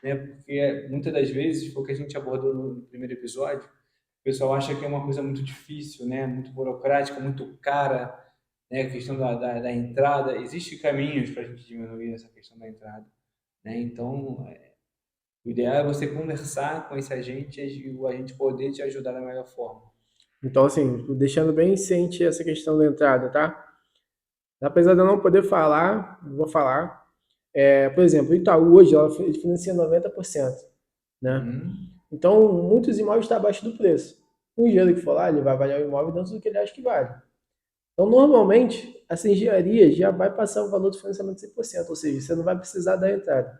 né? Porque muitas das vezes, foi o que a gente abordou no primeiro episódio, o pessoal acha que é uma coisa muito difícil, né? Muito burocrática, muito cara, né? A questão da entrada. Existem caminhos para a gente diminuir essa questão da entrada, né? Então, o ideal é você conversar com esse agente e o agente poder te ajudar da melhor forma. Então, assim, deixando bem ciente essa questão da entrada, tá? Apesar de eu não poder falar, vou falar. Por exemplo, o Itaú hoje ele financia 90%, né? Uhum. Então, muitos imóveis estão abaixo do preço. O engenheiro que for lá, ele vai avaliar o imóvel dentro do que ele acha que vale. Então, normalmente, essa engenharia já vai passar o valor do financiamento de 100%, ou seja, você não vai precisar da entrada.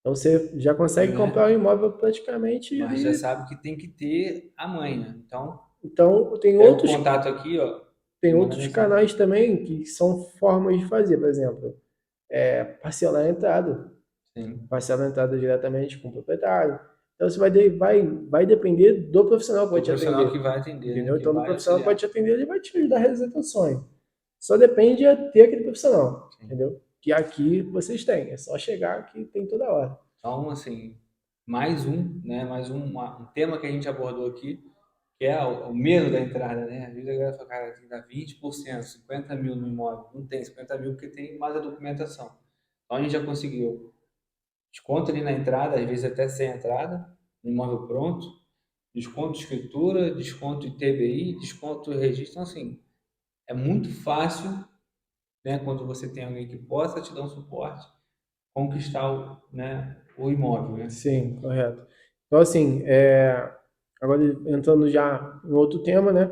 Então, você já consegue comprar o Né? imóvel praticamente Mas já ali. sabe que tem que ter a manha. Então, Então, pega o contato aqui, ó, tem e manda outros mensagem. canais também que são formas de fazer, por exemplo, parcelar a entrada. Sim. Parcela a entrada diretamente com o proprietário. Então, você vai depender do profissional que vai Do te profissional que atender. vai atender, né? Entendeu? Que Então, do vai profissional que vai te auxiliar. atender, ele vai te ajudar a realizar teu sonho. Só depende de ter aquele profissional, Sim. entendeu? Que aqui vocês têm. É só chegar que tem toda hora. Então, assim, mais um, né? Mais um tema que a gente abordou aqui, que é o medo da entrada, né? Às vezes a galera fala, cara, tem que dar 20%, 50 mil no imóvel. Não tem 50 mil porque tem mais a documentação. Então a gente já conseguiu desconto ali na entrada, às vezes até sem entrada, no imóvel pronto, desconto de escritura, desconto de TBI, desconto de registro. Então, assim, é muito fácil, né, quando você tem alguém que possa te dar um suporte, conquistar o imóvel, né? Sim, correto. Então, assim, agora entrando já em outro tema, né?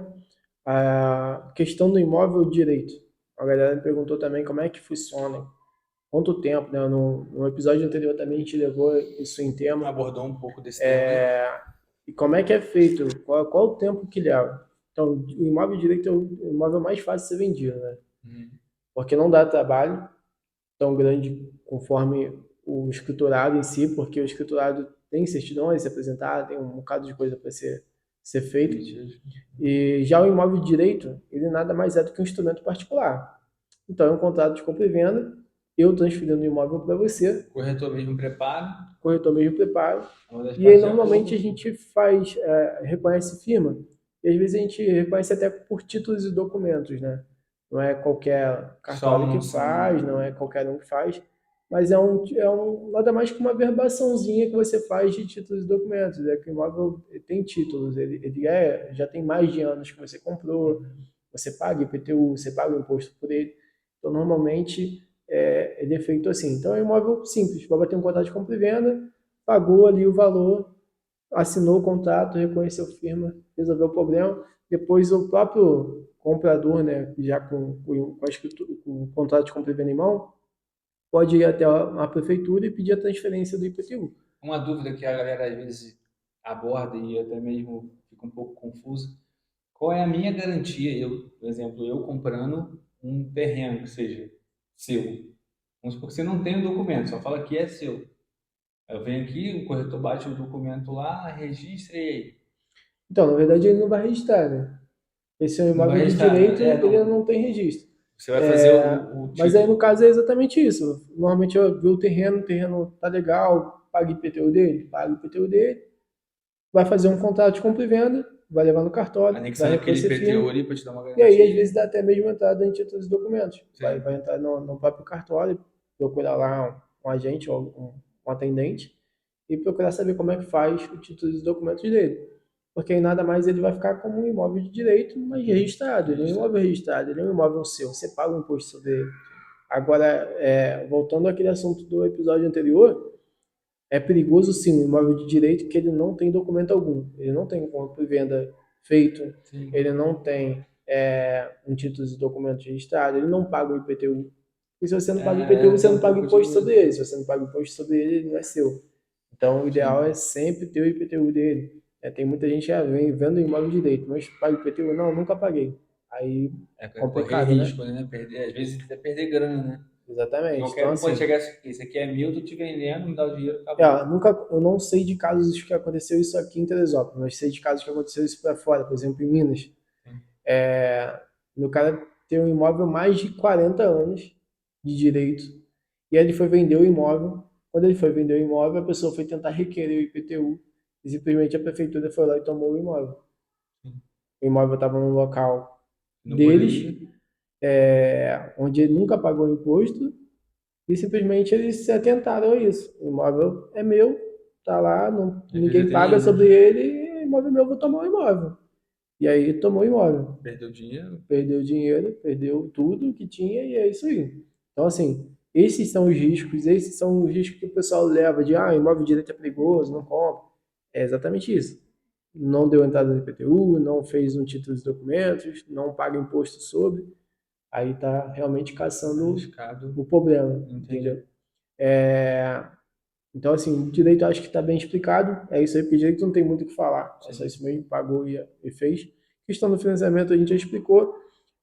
A questão do imóvel direito. A galera me perguntou também como é que funciona, quanto tempo, né? No episódio anterior também a gente levou isso em tema. Abordou um pouco desse tema, né? E como é que é feito? Qual o tempo que leva? Então, o imóvel direito é o imóvel mais fácil de ser vendido, né? Uhum. Porque não dá trabalho tão grande conforme o escriturado em si, porque o escriturado tem certidões a se apresentar, tem um bocado de coisa para ser feito. Emitido. E já o imóvel direito, ele nada mais é do que um instrumento particular. Então, é um contrato de compra e venda, eu transferindo o imóvel para você, Corretor mesmo prepara, o corretor mesmo prepara, uma das e aí partes de normalmente a acordo. gente reconhece firma, e às vezes a gente reconhece até por títulos e documentos, né? Não é qualquer Só cartório que um, faz, sim. não é qualquer um que faz. mas nada mais que uma verbaçãozinha que você faz de títulos e documentos. É que o imóvel tem títulos, já tem mais de anos que você comprou, você paga IPTU, você paga o imposto por ele. Então, normalmente, ele é feito assim. Então, é um imóvel simples, vai bater um contrato de compra e venda, pagou ali o valor, assinou o contrato, reconheceu firma, resolveu o problema. Depois, o próprio comprador, né, já com o contrato de compra e venda em mão, pode ir até a prefeitura e pedir a transferência do IPTU. Uma dúvida que a galera às vezes aborda e até mesmo fica um pouco confusa. Qual é a minha garantia? Eu, por exemplo, eu comprando um terreno que seja seu. Vamos supor que você não tem o documento, só fala que é seu. Eu venho aqui, o corretor bate o documento lá, registra e aí. Então, na verdade, ele não vai registrar, né? Esse é um Não vai imóvel de registrar, direito, né? É, ele não. não tem registro. Você vai fazer o Mas aí, no título. caso, é exatamente isso. Normalmente, eu vi o terreno tá legal, paga IPTU dele, paga IPTU dele, vai fazer um contrato de compra e venda, vai levar no cartório, vai Anexando aquele reconhecer IPTU firma, ali para te dar uma e aí, às garantia. vezes, dá até mesmo entrada em títulos e documentos. Sim. Vai entrar no próprio cartório, procurar lá um agente ou um atendente e procurar saber como é que faz o título e documentos dele. Porque aí nada mais ele vai ficar como um imóvel de direito, mas registrado. Ele é um Registrado. imóvel registrado, ele é um imóvel seu, você paga um imposto sobre ele. Agora, voltando àquele assunto do episódio anterior, é perigoso sim um imóvel de direito que ele não tem documento algum. Ele não tem compra e venda feito, Sim. ele não tem um título de documento registrado, ele não paga o IPTU. E se você não paga IPTU, É, você tem não um paga pouco de imposto sobre medo. ele. Se você não paga imposto sobre ele, ele não é seu. Então, o ideal é Sim. sempre ter o IPTU dele. Tem muita gente que vem vendo imóvel de direito, mas paga IPTU? Não, nunca paguei. Aí, É correr complicado, né? risco, né? Perder, às vezes até perder grana, né? Exatamente. Qualquer Então, um pode assim, chegar assim, esse aqui é meu, tô te vendendo, me dá o dinheiro, acabou. eu não sei de casos que aconteceu isso aqui em Teresópolis, mas sei de casos que aconteceu isso para fora, por exemplo, em Minas. Sim. O cara tem um imóvel há mais de 40 anos de direito, e aí ele foi vender o imóvel. Quando ele foi vender o imóvel, a pessoa foi tentar requerer o IPTU, e simplesmente a prefeitura foi lá e tomou o imóvel. Sim. O imóvel estava no local Não deles, poderia. onde ele nunca pagou imposto, e simplesmente eles se atentaram a isso. O imóvel é meu, tá lá, Às vezes ninguém até paga nem sobre usa. ele, e o imóvel é meu, vou tomar o imóvel. E aí tomou o imóvel. Perdeu dinheiro. Perdeu dinheiro, perdeu tudo que tinha e é isso aí. Então, assim, esses são os riscos que o pessoal leva de, imóvel direito é perigoso, não compra. É exatamente isso. Não deu entrada no IPTU, não fez um título de documentos, não paga imposto sobre, aí está realmente caçando Arriscado. o problema, Entendi. entendeu? Então, assim, o direito eu acho que está bem explicado. É isso aí, porque direito não tem muito o que falar. É só Sim. isso mesmo, pagou e fez. Questão do financiamento a gente já explicou.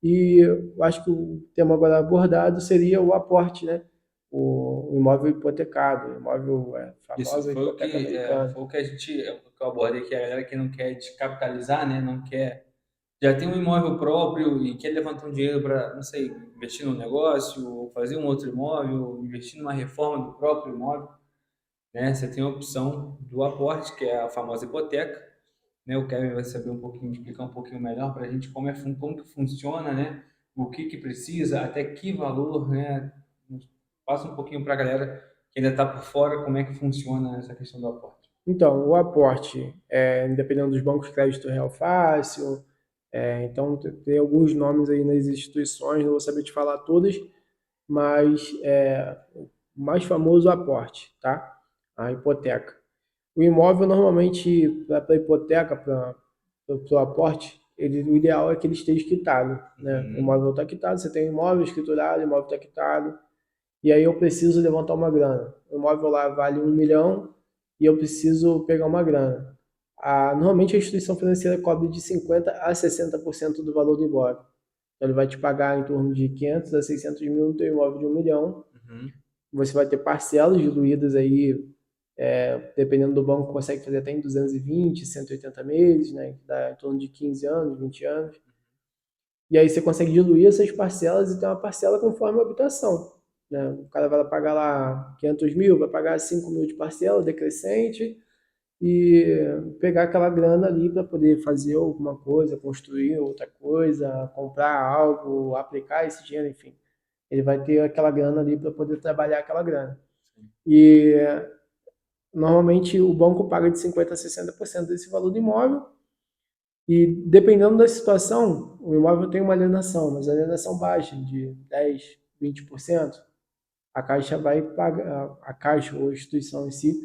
E eu acho que o tema agora abordado seria o aporte, né? O imóvel hipotecado, o imóvel, Isso famosa hipoteca americana. foi o que a gente, que eu abordei aqui, a galera que não quer descapitalizar, né? Não quer, já tem um imóvel próprio e quer levantar um dinheiro para, não sei, investir num negócio, ou fazer um outro imóvel, ou investir numa reforma do próprio imóvel, né? Você tem a opção do aporte, que é a famosa hipoteca, né? O Kevin vai saber um pouquinho, explicar um pouquinho melhor para a gente como que funciona, né? O que que precisa, até que valor, né? Passa um pouquinho para a galera que ainda está por fora, como é que funciona essa questão do aporte. Então, o aporte, dependendo dos bancos, crédito real fácil. Então, tem alguns nomes aí nas instituições, não vou saber te falar todas, mas o mais famoso é o aporte, tá? A hipoteca. O imóvel, normalmente, para a hipoteca, para o aporte, o ideal é que ele esteja quitado, né? O Uhum. imóvel está quitado, você tem imóvel escriturado, o imóvel está quitado, e aí eu preciso levantar uma grana. O imóvel lá vale 1 milhão e eu preciso pegar uma grana. Normalmente a instituição financeira cobre de 50% a 60% do valor do imóvel. Então ele vai te pagar em torno de 500 a 600 mil no teu imóvel de 1 milhão. Uhum. Você vai ter parcelas diluídas aí, dependendo do banco, consegue fazer até em 220, 180 meses, né? Que dá em torno de 15 anos, 20 anos. E aí você consegue diluir essas parcelas e ter uma parcela conforme a habitação, né? O cara vai pagar lá 500 mil, vai pagar 5 mil de parcela decrescente e pegar aquela grana ali para poder fazer alguma coisa, construir outra coisa, comprar algo, aplicar esse dinheiro, enfim. ele vai ter aquela grana ali para poder trabalhar aquela grana. Sim. E normalmente o banco paga de 50% a 60% desse valor do imóvel, e dependendo da situação, o imóvel tem uma alienação, mas a alienação baixa, de 10%, 20%, a Caixa vai pagar, a Caixa ou a instituição em si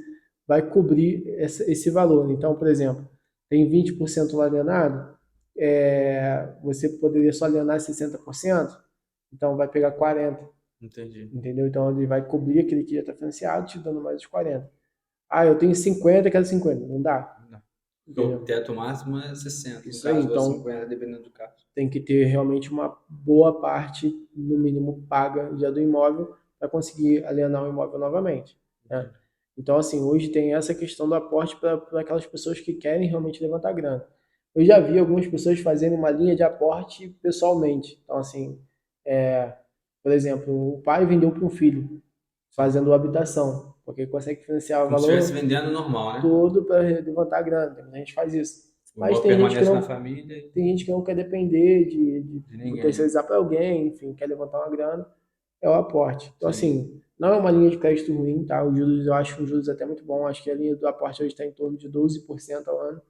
vai cobrir esse valor. Então, por exemplo, tem 20% lá alienado, você poderia só alienar 60%, então vai pegar 40%. Entendi. Entendeu? Então ele vai cobrir aquele que já está financiado, te dando mais os 40. Ah, eu tenho 50, quero 50. Não dá. Não. O Entendeu? teto máximo é 60, no Isso aí, caso, ou então 50, dependendo do caso. tem que ter realmente uma boa parte, no mínimo, paga já do imóvel para conseguir alienar o imóvel novamente. Né? Então, assim, hoje tem essa questão do aporte para aquelas pessoas que querem realmente levantar grana. Eu já vi algumas pessoas fazendo uma linha de aporte pessoalmente. Então, assim, por exemplo, o pai vendeu para um filho, fazendo habitação, porque consegue financiar o Como se estivesse valor vendendo normal, né? todo para levantar grana. A gente faz isso. O Mas imóvel tem gente que permanece na não, família e tem gente que não quer depender de de ninguém. terceirizar para alguém, enfim, quer levantar uma grana, é o aporte. Então, Sim. assim, não é uma linha de crédito ruim, tá? Os juros, eu acho um juros até muito bom. Acho que a linha do aporte hoje está em torno de 12% ao ano.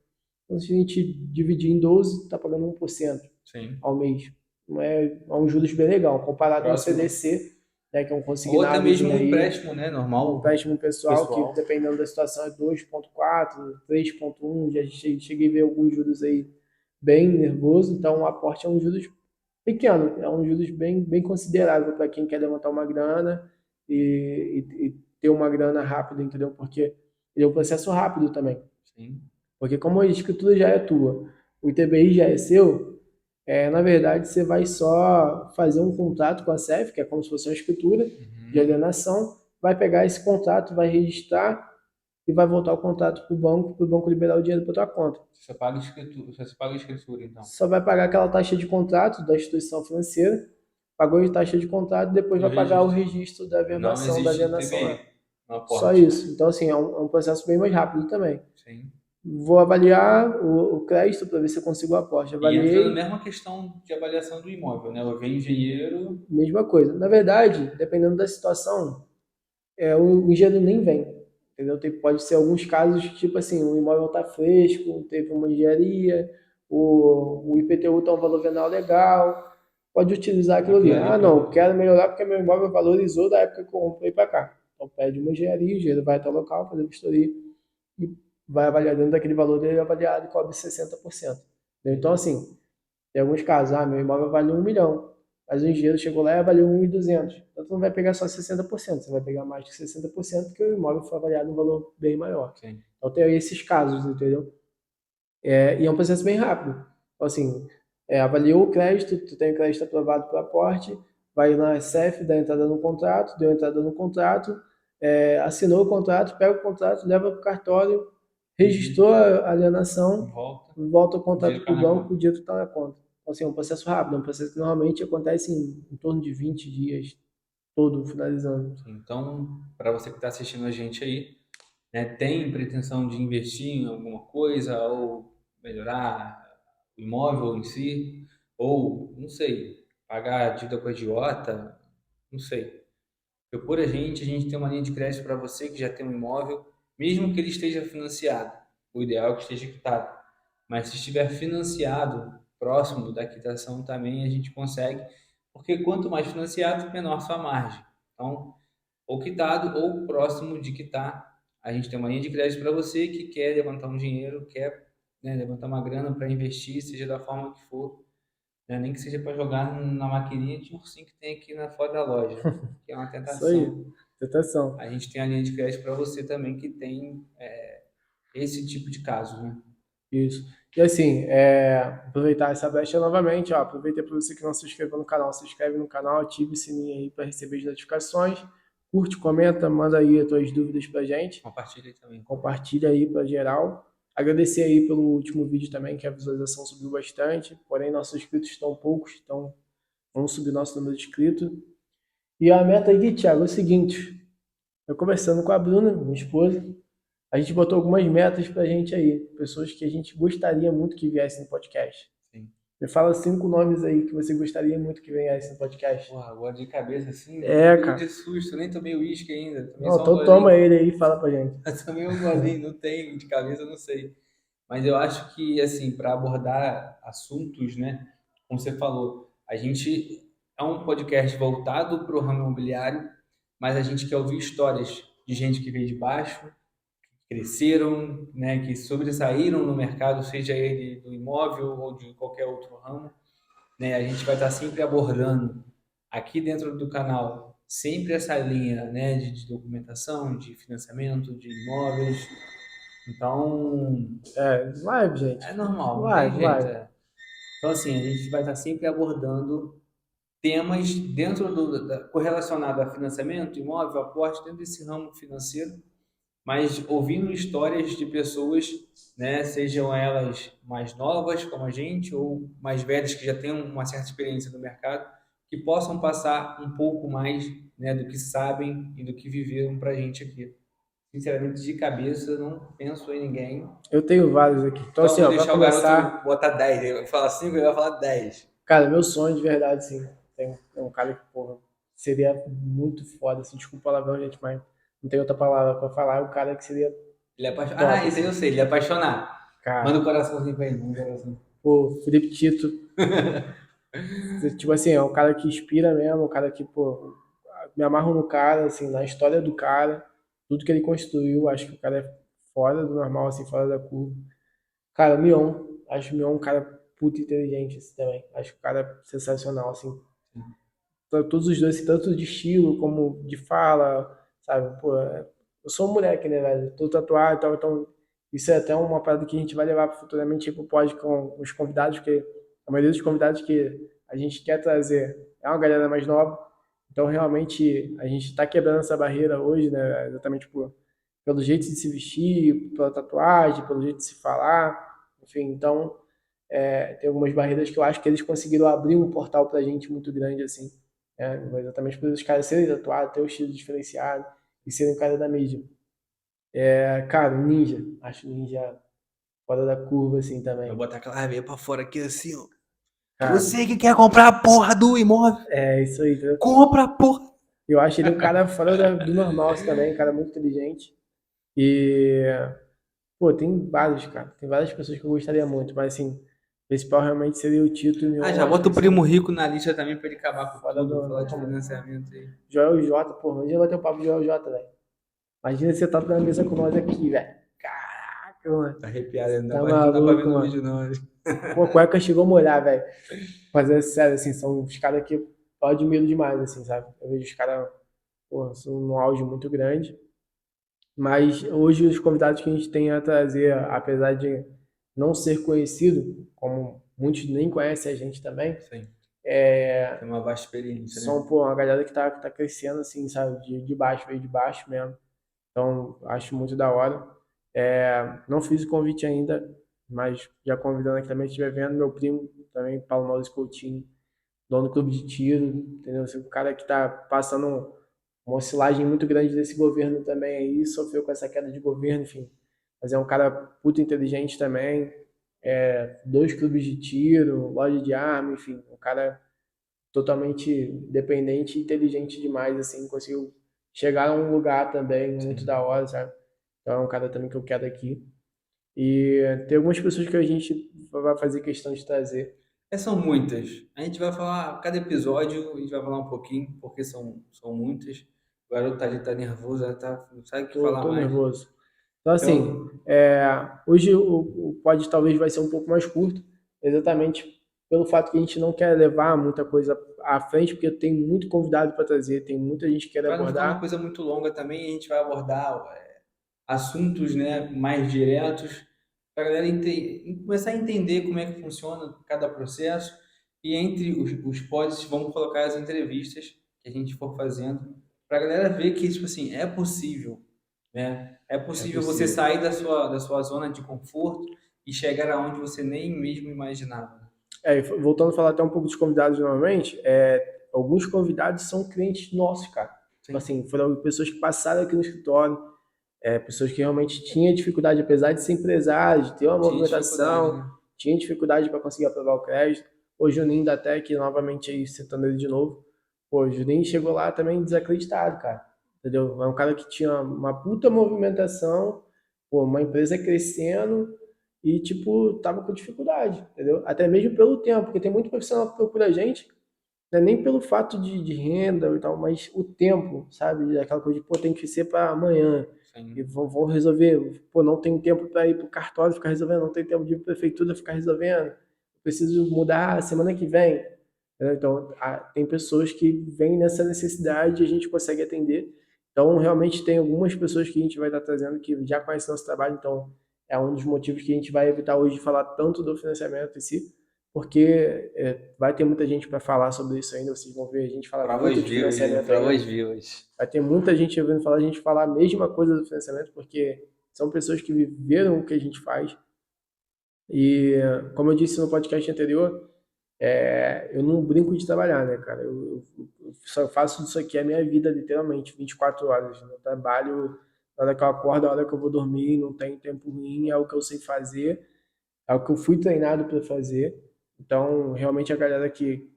Então, se a gente dividir em 12, está pagando 1% Sim. ao mês. Não é um juros bem legal, comparado a um Próximo. CDC, né, que é um Ou até mesmo consignadozinho um aí, empréstimo, né? um Normal, empréstimo pessoal, que pessoal. dependendo da situação é 2,4, 3,1, já cheguei a ver alguns juros aí bem nervoso, então o aporte é um juros pequeno, é um juros bem considerável para quem quer levantar uma grana e ter uma grana rápida, entendeu? Porque ele é um processo rápido também. Sim. Porque como a escritura já é tua, o ITBI já é seu, na verdade você vai só fazer um contrato com a CEF, que é como se fosse uma escritura de alienação, vai pegar esse contrato, vai registrar e vai voltar o contrato para o banco liberar o dinheiro para tua conta. Você paga escritura, você paga escritura, então. Só vai pagar aquela taxa de contrato da instituição financeira, pagou a taxa de contrato, depois E o vai pagar o registro. registro da Não verbação, da existe alienação lá. ITBI no Só aporte. isso. Então, assim, é um processo bem mais rápido também. Sim. Vou avaliar o crédito para ver se eu consigo o aporte. E entra na Avaliei, mesma questão de avaliação do imóvel, né? Eu venho engenheiro. mesma coisa. Na verdade, dependendo da situação, o engenheiro nem vem. Entendeu? Pode ser alguns casos, tipo assim, o imóvel está fresco, teve uma engenharia, o IPTU está um valor venal legal, pode utilizar aquilo ali. Aquilo ali Ah, para não, botar. quero melhorar porque meu imóvel valorizou da época que eu comprei para cá. Então pede uma engenharia, o engenheiro vai até o local, fazer vistoria e vai avaliar dentro daquele valor dele avaliado e cobre 60%. Então, assim, tem alguns casos, meu imóvel vale 1 milhão, mas o engenheiro chegou lá e avaliou 1.200. Então, tu não vai pegar só 60%, você vai pegar mais de 60%, porque o imóvel foi avaliado um valor bem maior. Sim. Então, tem esses casos, entendeu? E é um processo bem rápido. Então, assim, avaliou o crédito, tu tem o crédito aprovado para aporte, vai na SEF, dá entrada no contrato, deu entrada no contrato, assinou o contrato, pega o contrato, leva para o cartório, registrou a alienação, volta o contrato para o banco, o dinheiro está na conta. Então, assim, é um processo rápido, é um processo que normalmente acontece em torno de 20 dias, todo finalizando. Então, para você que está assistindo a gente aí, né, tem pretensão de investir em alguma coisa ou melhorar o imóvel em si, ou, não sei, pagar a dívida com a agiota, não sei. Procura a gente tem uma linha de crédito para você que já tem um imóvel, mesmo que ele esteja financiado. O ideal é que esteja quitado. Mas se estiver financiado, próximo da quitação também a gente consegue, porque quanto mais financiado, menor sua margem. Então, ou quitado ou próximo de quitar, a gente tem uma linha de crédito para você que quer levantar um dinheiro, quer, né, levantar uma grana para investir, seja da forma que for, né, nem que seja para jogar na maquininha de ursinho que tem aqui na fora da loja, que é uma Isso aí, tentação. tentação. A gente tem a linha de crédito para você também que tem esse tipo de casos, né? Isso. E assim, aproveitar essa brecha novamente, ó, aproveita para você que não se inscreveu no canal, se inscreve no canal, ative o sininho aí para receber as notificações, curte, comenta, manda aí as tuas dúvidas pra gente, Compartilha aí também. compartilha aí para geral. Agradecer aí pelo último vídeo também, que a visualização subiu bastante, porém nossos inscritos estão poucos, então vamos subir nosso número de inscritos. E a meta aí, Thiago, é o seguinte, eu conversando com a Bruna, minha esposa, a gente botou algumas metas pra gente aí, pessoas que a gente gostaria muito que viessem no podcast. Sim. Me fala 5 nomes aí que você gostaria muito que viesse no podcast. Porra, agora de cabeça assim, É, pego cara. de susto, nem tomei uísque ainda, tomei Não, só um então toma golinho. ele aí e fala pra gente. Tomei um golinho, não tem, de cabeça eu não sei. Mas eu acho que, assim, para abordar assuntos, né, como você falou, a gente é um podcast voltado para o ramo imobiliário, mas a gente quer ouvir histórias de gente que veio de baixo, que cresceram, né, que sobressaíram no mercado, seja ele do imóvel ou de qualquer outro ramo, né? A gente vai estar sempre abordando aqui dentro do canal sempre essa linha, né, de documentação, de financiamento, de imóveis. Então, É, live, gente. é normal, não tem Live, jeito. live. É. Então, assim, a gente vai estar sempre abordando temas dentro correlacionado a financiamento, imóvel, aporte, dentro desse ramo financeiro, mas ouvindo histórias de pessoas, né, sejam elas mais novas, como a gente, ou mais velhas que já tenham uma certa experiência no mercado, que possam passar um pouco mais, né, do que sabem e do que viveram para a gente aqui. Sinceramente, de cabeça, não penso em ninguém. Eu tenho vários aqui. Então, Então, assim, vou ó, pra deixar o garoto começar, botar 10. Ele vai falar 5, ele vai falar 10. cara, meu sonho de verdade, sim. Tem um cara que, porra, seria muito foda, assim, desculpa o palavrão, gente, mas não tem outra palavra pra falar. É um cara que seria Ele é apaixonado. Ah, top, isso aí eu assim. sei, ele é apaixonado. Manda Cara, um coraçãozinho pra ele, manda um coração. pô, Felipe Tito, tipo assim, é um cara que inspira mesmo, um cara que, pô, me amarro no cara, assim, na história do cara, tudo que ele construiu, acho que o cara é fora do normal, assim, fora da curva. Cara, o Mion, acho o Mion um cara puta inteligente, assim, também. Acho o cara sensacional, assim. Todos os dois, assim, tanto de estilo como de fala, sabe? Pô, eu sou um moleque, né, velho? Tô tatuado e tal, então isso é até uma parada que a gente vai levar futuramente pro pod com os convidados, porque a maioria dos convidados que a gente quer trazer é uma galera mais nova, então realmente a gente tá quebrando essa barreira hoje, né? Exatamente pelo jeito de se vestir, pela tatuagem, pelo jeito de se falar, enfim, então tem algumas barreiras que eu acho que eles conseguiram abrir um portal pra gente muito grande, assim, exatamente por os caras serem tatuados, ter o estilo diferenciado e serem cara da mídia. Cara, o Ninja, acho o Ninja fora da curva, assim, Vai também. botar aquela veia pra fora aqui assim, ó. Cara, Você que quer comprar a porra do imóvel, é isso aí, viu? compra a porra. Eu acho ele um cara fora do normal, assim, também, um cara muito inteligente. E, pô, tem vários, cara, tem várias pessoas que eu gostaria muito, mas, assim, o principal realmente seria o Tito e o Ah, Mion, já acho bota que o primo são rico na lista também pra ele acabar com fora tudo, falar de normal, mano. financiamento aí. Joel J, porra, hoje eu vou ter um papo de Joel J, velho. Imagina você tá na mesa com nós aqui, velho. Caraca, mano. Tá arrepiado, Tá não dá pra ver maluco, no mano. vídeo não. Pô, a cueca chegou a molhar, velho. Mas é sério, assim, são os caras que eu admiro demais, assim, sabe? Eu vejo os caras, pô, são num auge muito grande. Mas hoje os convidados que a gente tem a trazer, apesar de não ser conhecido, como muitos nem conhecem a gente também, Sim, é, tem uma vasta experiência, né? são, pô, uma galera que tá crescendo, assim, sabe? De baixo, veio de baixo mesmo. Então, acho muito da hora. Não fiz o convite ainda, mas já convidando aqui também, se estiver vendo, meu primo também, Paulo Maurício Coutinho, dono do clube de tiro, entendeu? Esse cara que está passando uma oscilagem muito grande desse governo também aí, sofreu com essa queda de governo, enfim. Mas é um cara puto inteligente também, 2 clubes de tiro, loja de arma, enfim, um cara totalmente dependente e inteligente demais, assim, conseguiu chegar a um lugar também muito Sim. da hora, sabe? Então é um cara também que eu quero aqui. E tem algumas pessoas que a gente vai fazer questão de trazer. São muitas. A gente vai falar, cada episódio, a gente vai falar um pouquinho, porque são muitas. O garoto tá ali, tá nervoso, não sabe o que Tô, falar tô mais. nervoso. Então, assim, Então, hoje o pod talvez vai ser um pouco mais curto, exatamente pelo fato que a gente não quer levar muita coisa à frente, porque tem muito convidado para trazer, tem muita gente que quer para não ficar uma abordar. coisa muito longa também, a gente vai abordar assuntos, né, mais diretos, para a galera começar a entender como é que funciona cada processo. E entre os pods, vamos colocar as entrevistas que a gente for fazendo, para a galera ver que, tipo assim, é possível, né? É É possível você possível. sair da sua zona de conforto e chegar aonde você nem mesmo imaginava. E voltando a falar até um pouco dos convidados novamente, alguns convidados são clientes nossos, cara. Tipo Sim, assim, foram pessoas que passaram aqui no escritório, pessoas que realmente tinham dificuldade, apesar de ser empresários, de ter uma tinha dificuldade, movimentação, né? tinha dificuldade para conseguir aprovar o crédito. O Juninho da Tec, novamente aí citando ele de novo, pô, o Juninho chegou lá também desacreditado, cara, entendeu? É um cara que tinha uma puta movimentação, pô, uma empresa crescendo e, tipo, tava com dificuldade, entendeu? Até mesmo pelo tempo, porque tem muito profissional que procura a gente, não é nem pelo fato de renda e tal, mas o tempo, sabe? Aquela coisa de, pô, tem que ser para amanhã. E Sim. vão resolver. Pô, não tem tempo para ir para o cartório ficar resolvendo, não tem tempo de ir para a prefeitura ficar resolvendo. Preciso mudar semana que vem. Então, tem pessoas que vêm nessa necessidade e a gente consegue atender. Então, realmente, tem algumas pessoas que a gente vai estar trazendo que já conhecem nosso trabalho. Então, é um dos motivos que a gente vai evitar hoje de falar tanto do financiamento em si, porque vai ter muita gente para falar sobre isso ainda. Vocês vão ver a gente falar Provas muito de vivas, né? financiamento ainda. Provas vivas. Vai ter muita gente ouvindo falar, a gente falar a mesma coisa do financiamento, porque são pessoas que viveram o que a gente faz. E, como eu disse no podcast anterior, eu não brinco de trabalhar, né, cara? Eu só faço isso aqui a minha vida, literalmente, 24 horas. Eu trabalho na hora que eu acordo, na hora que eu vou dormir, não tem tempo ruim, é o que eu sei fazer, é o que eu fui treinado para fazer. Então, realmente, a galera que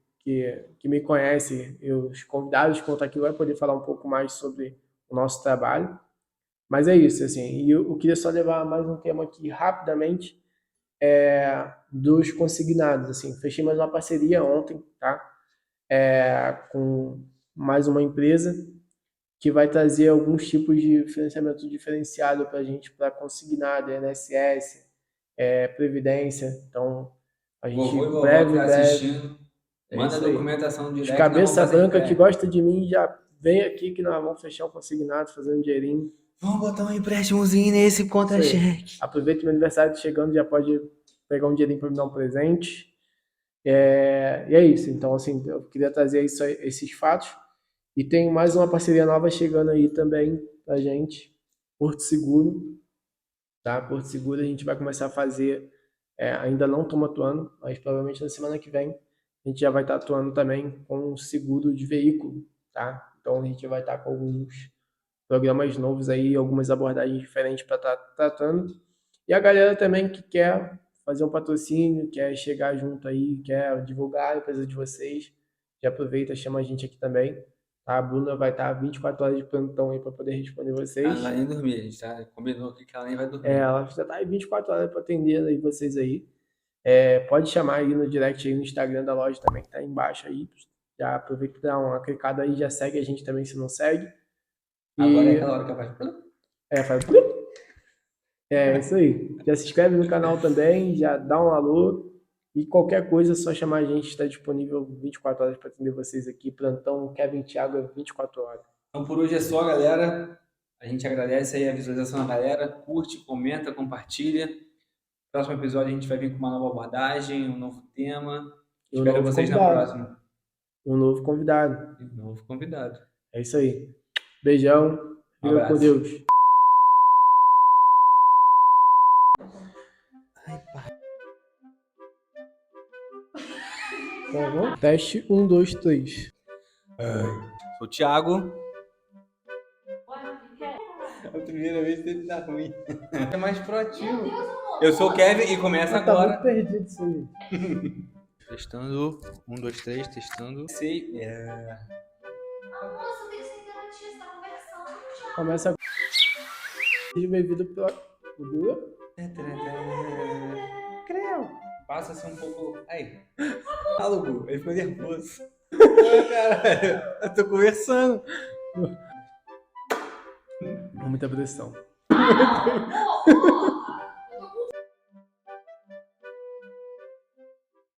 me conhece, os convidados que vão estar aqui, vai poder falar um pouco mais sobre o nosso trabalho. Mas é isso, assim. E eu queria só levar mais um tema aqui rapidamente, dos consignados, assim. Fechei mais uma parceria ontem, tá? Com mais uma empresa que vai trazer alguns tipos de financiamento diferenciado para a gente, para consignado, INSS, Previdência. Então, a gente Vovô e vovó que breve, tá breve. assistindo, É manda a isso aí. documentação De direct, nós vamos cabeça fazer branca que empréstimo. gosta de mim, já vem aqui que nós vamos fechar um consignado, fazer um dinheirinho. Vamos botar um empréstimozinho nesse Isso aí. contra-cheque. Aproveita meu aniversário chegando, já pode pegar um dinheirinho para me dar um presente. E é isso. Então, assim, eu queria trazer esses fatos. E tem mais uma parceria nova chegando aí também pra gente, Porto Seguro, tá? Porto Seguro a gente vai começar a fazer, ainda não estamos atuando, mas provavelmente na semana que vem a gente já vai estar atuando também com seguro de veículo, tá? Então a gente vai estar com alguns programas novos aí, algumas abordagens diferentes para estar tratando. E a galera também que quer fazer um patrocínio, quer chegar junto aí, quer divulgar a empresa de vocês, já aproveita, chama a gente aqui também. Tá? A Bruna vai estar 24 horas de plantão aí para poder responder vocês. Ela não vai nem dormir, a gente tá, combinou aqui que ela nem vai dormir. Ela já está aí 24 horas para atender aí vocês aí. Pode chamar aí no direct aí no Instagram da loja também, que tá aí embaixo aí. Já aproveita para dar uma clicada aí, já segue a gente também se não segue. Agora é aquela hora que ela faz. Faz. Isso aí. Já se inscreve no canal também, já dá um alô. E qualquer coisa, é só chamar a gente, está disponível 24 horas para atender vocês aqui. Plantão Kevin Thiago é 24 horas. Então por hoje é só, galera. A gente agradece aí a visualização da galera. Curte, comenta, compartilha. Próximo episódio a gente vai vir com uma nova abordagem, um novo tema. Espero vocês na próxima. Um novo convidado. Um novo convidado. É isso aí. Beijão. Fica com Deus. Tá bom? Teste 1, 2, 3. Sou o Thiago. É a primeira vez que ele tá ruim. É mais proativo. Eu sou o Kevin e começa agora. Tá muito perdido isso aí. Testando. 1, 2, 3, testando. Sei. Moça, tem que ser interativa, você tá conversando. Começa agora. Seja bem-vindo pela Lula. Creu. Passa assim um pouco. Aí. Fala, Gu. Ele ficou nervoso. Caralho, eu tô conversando. Muita pressão. Ah,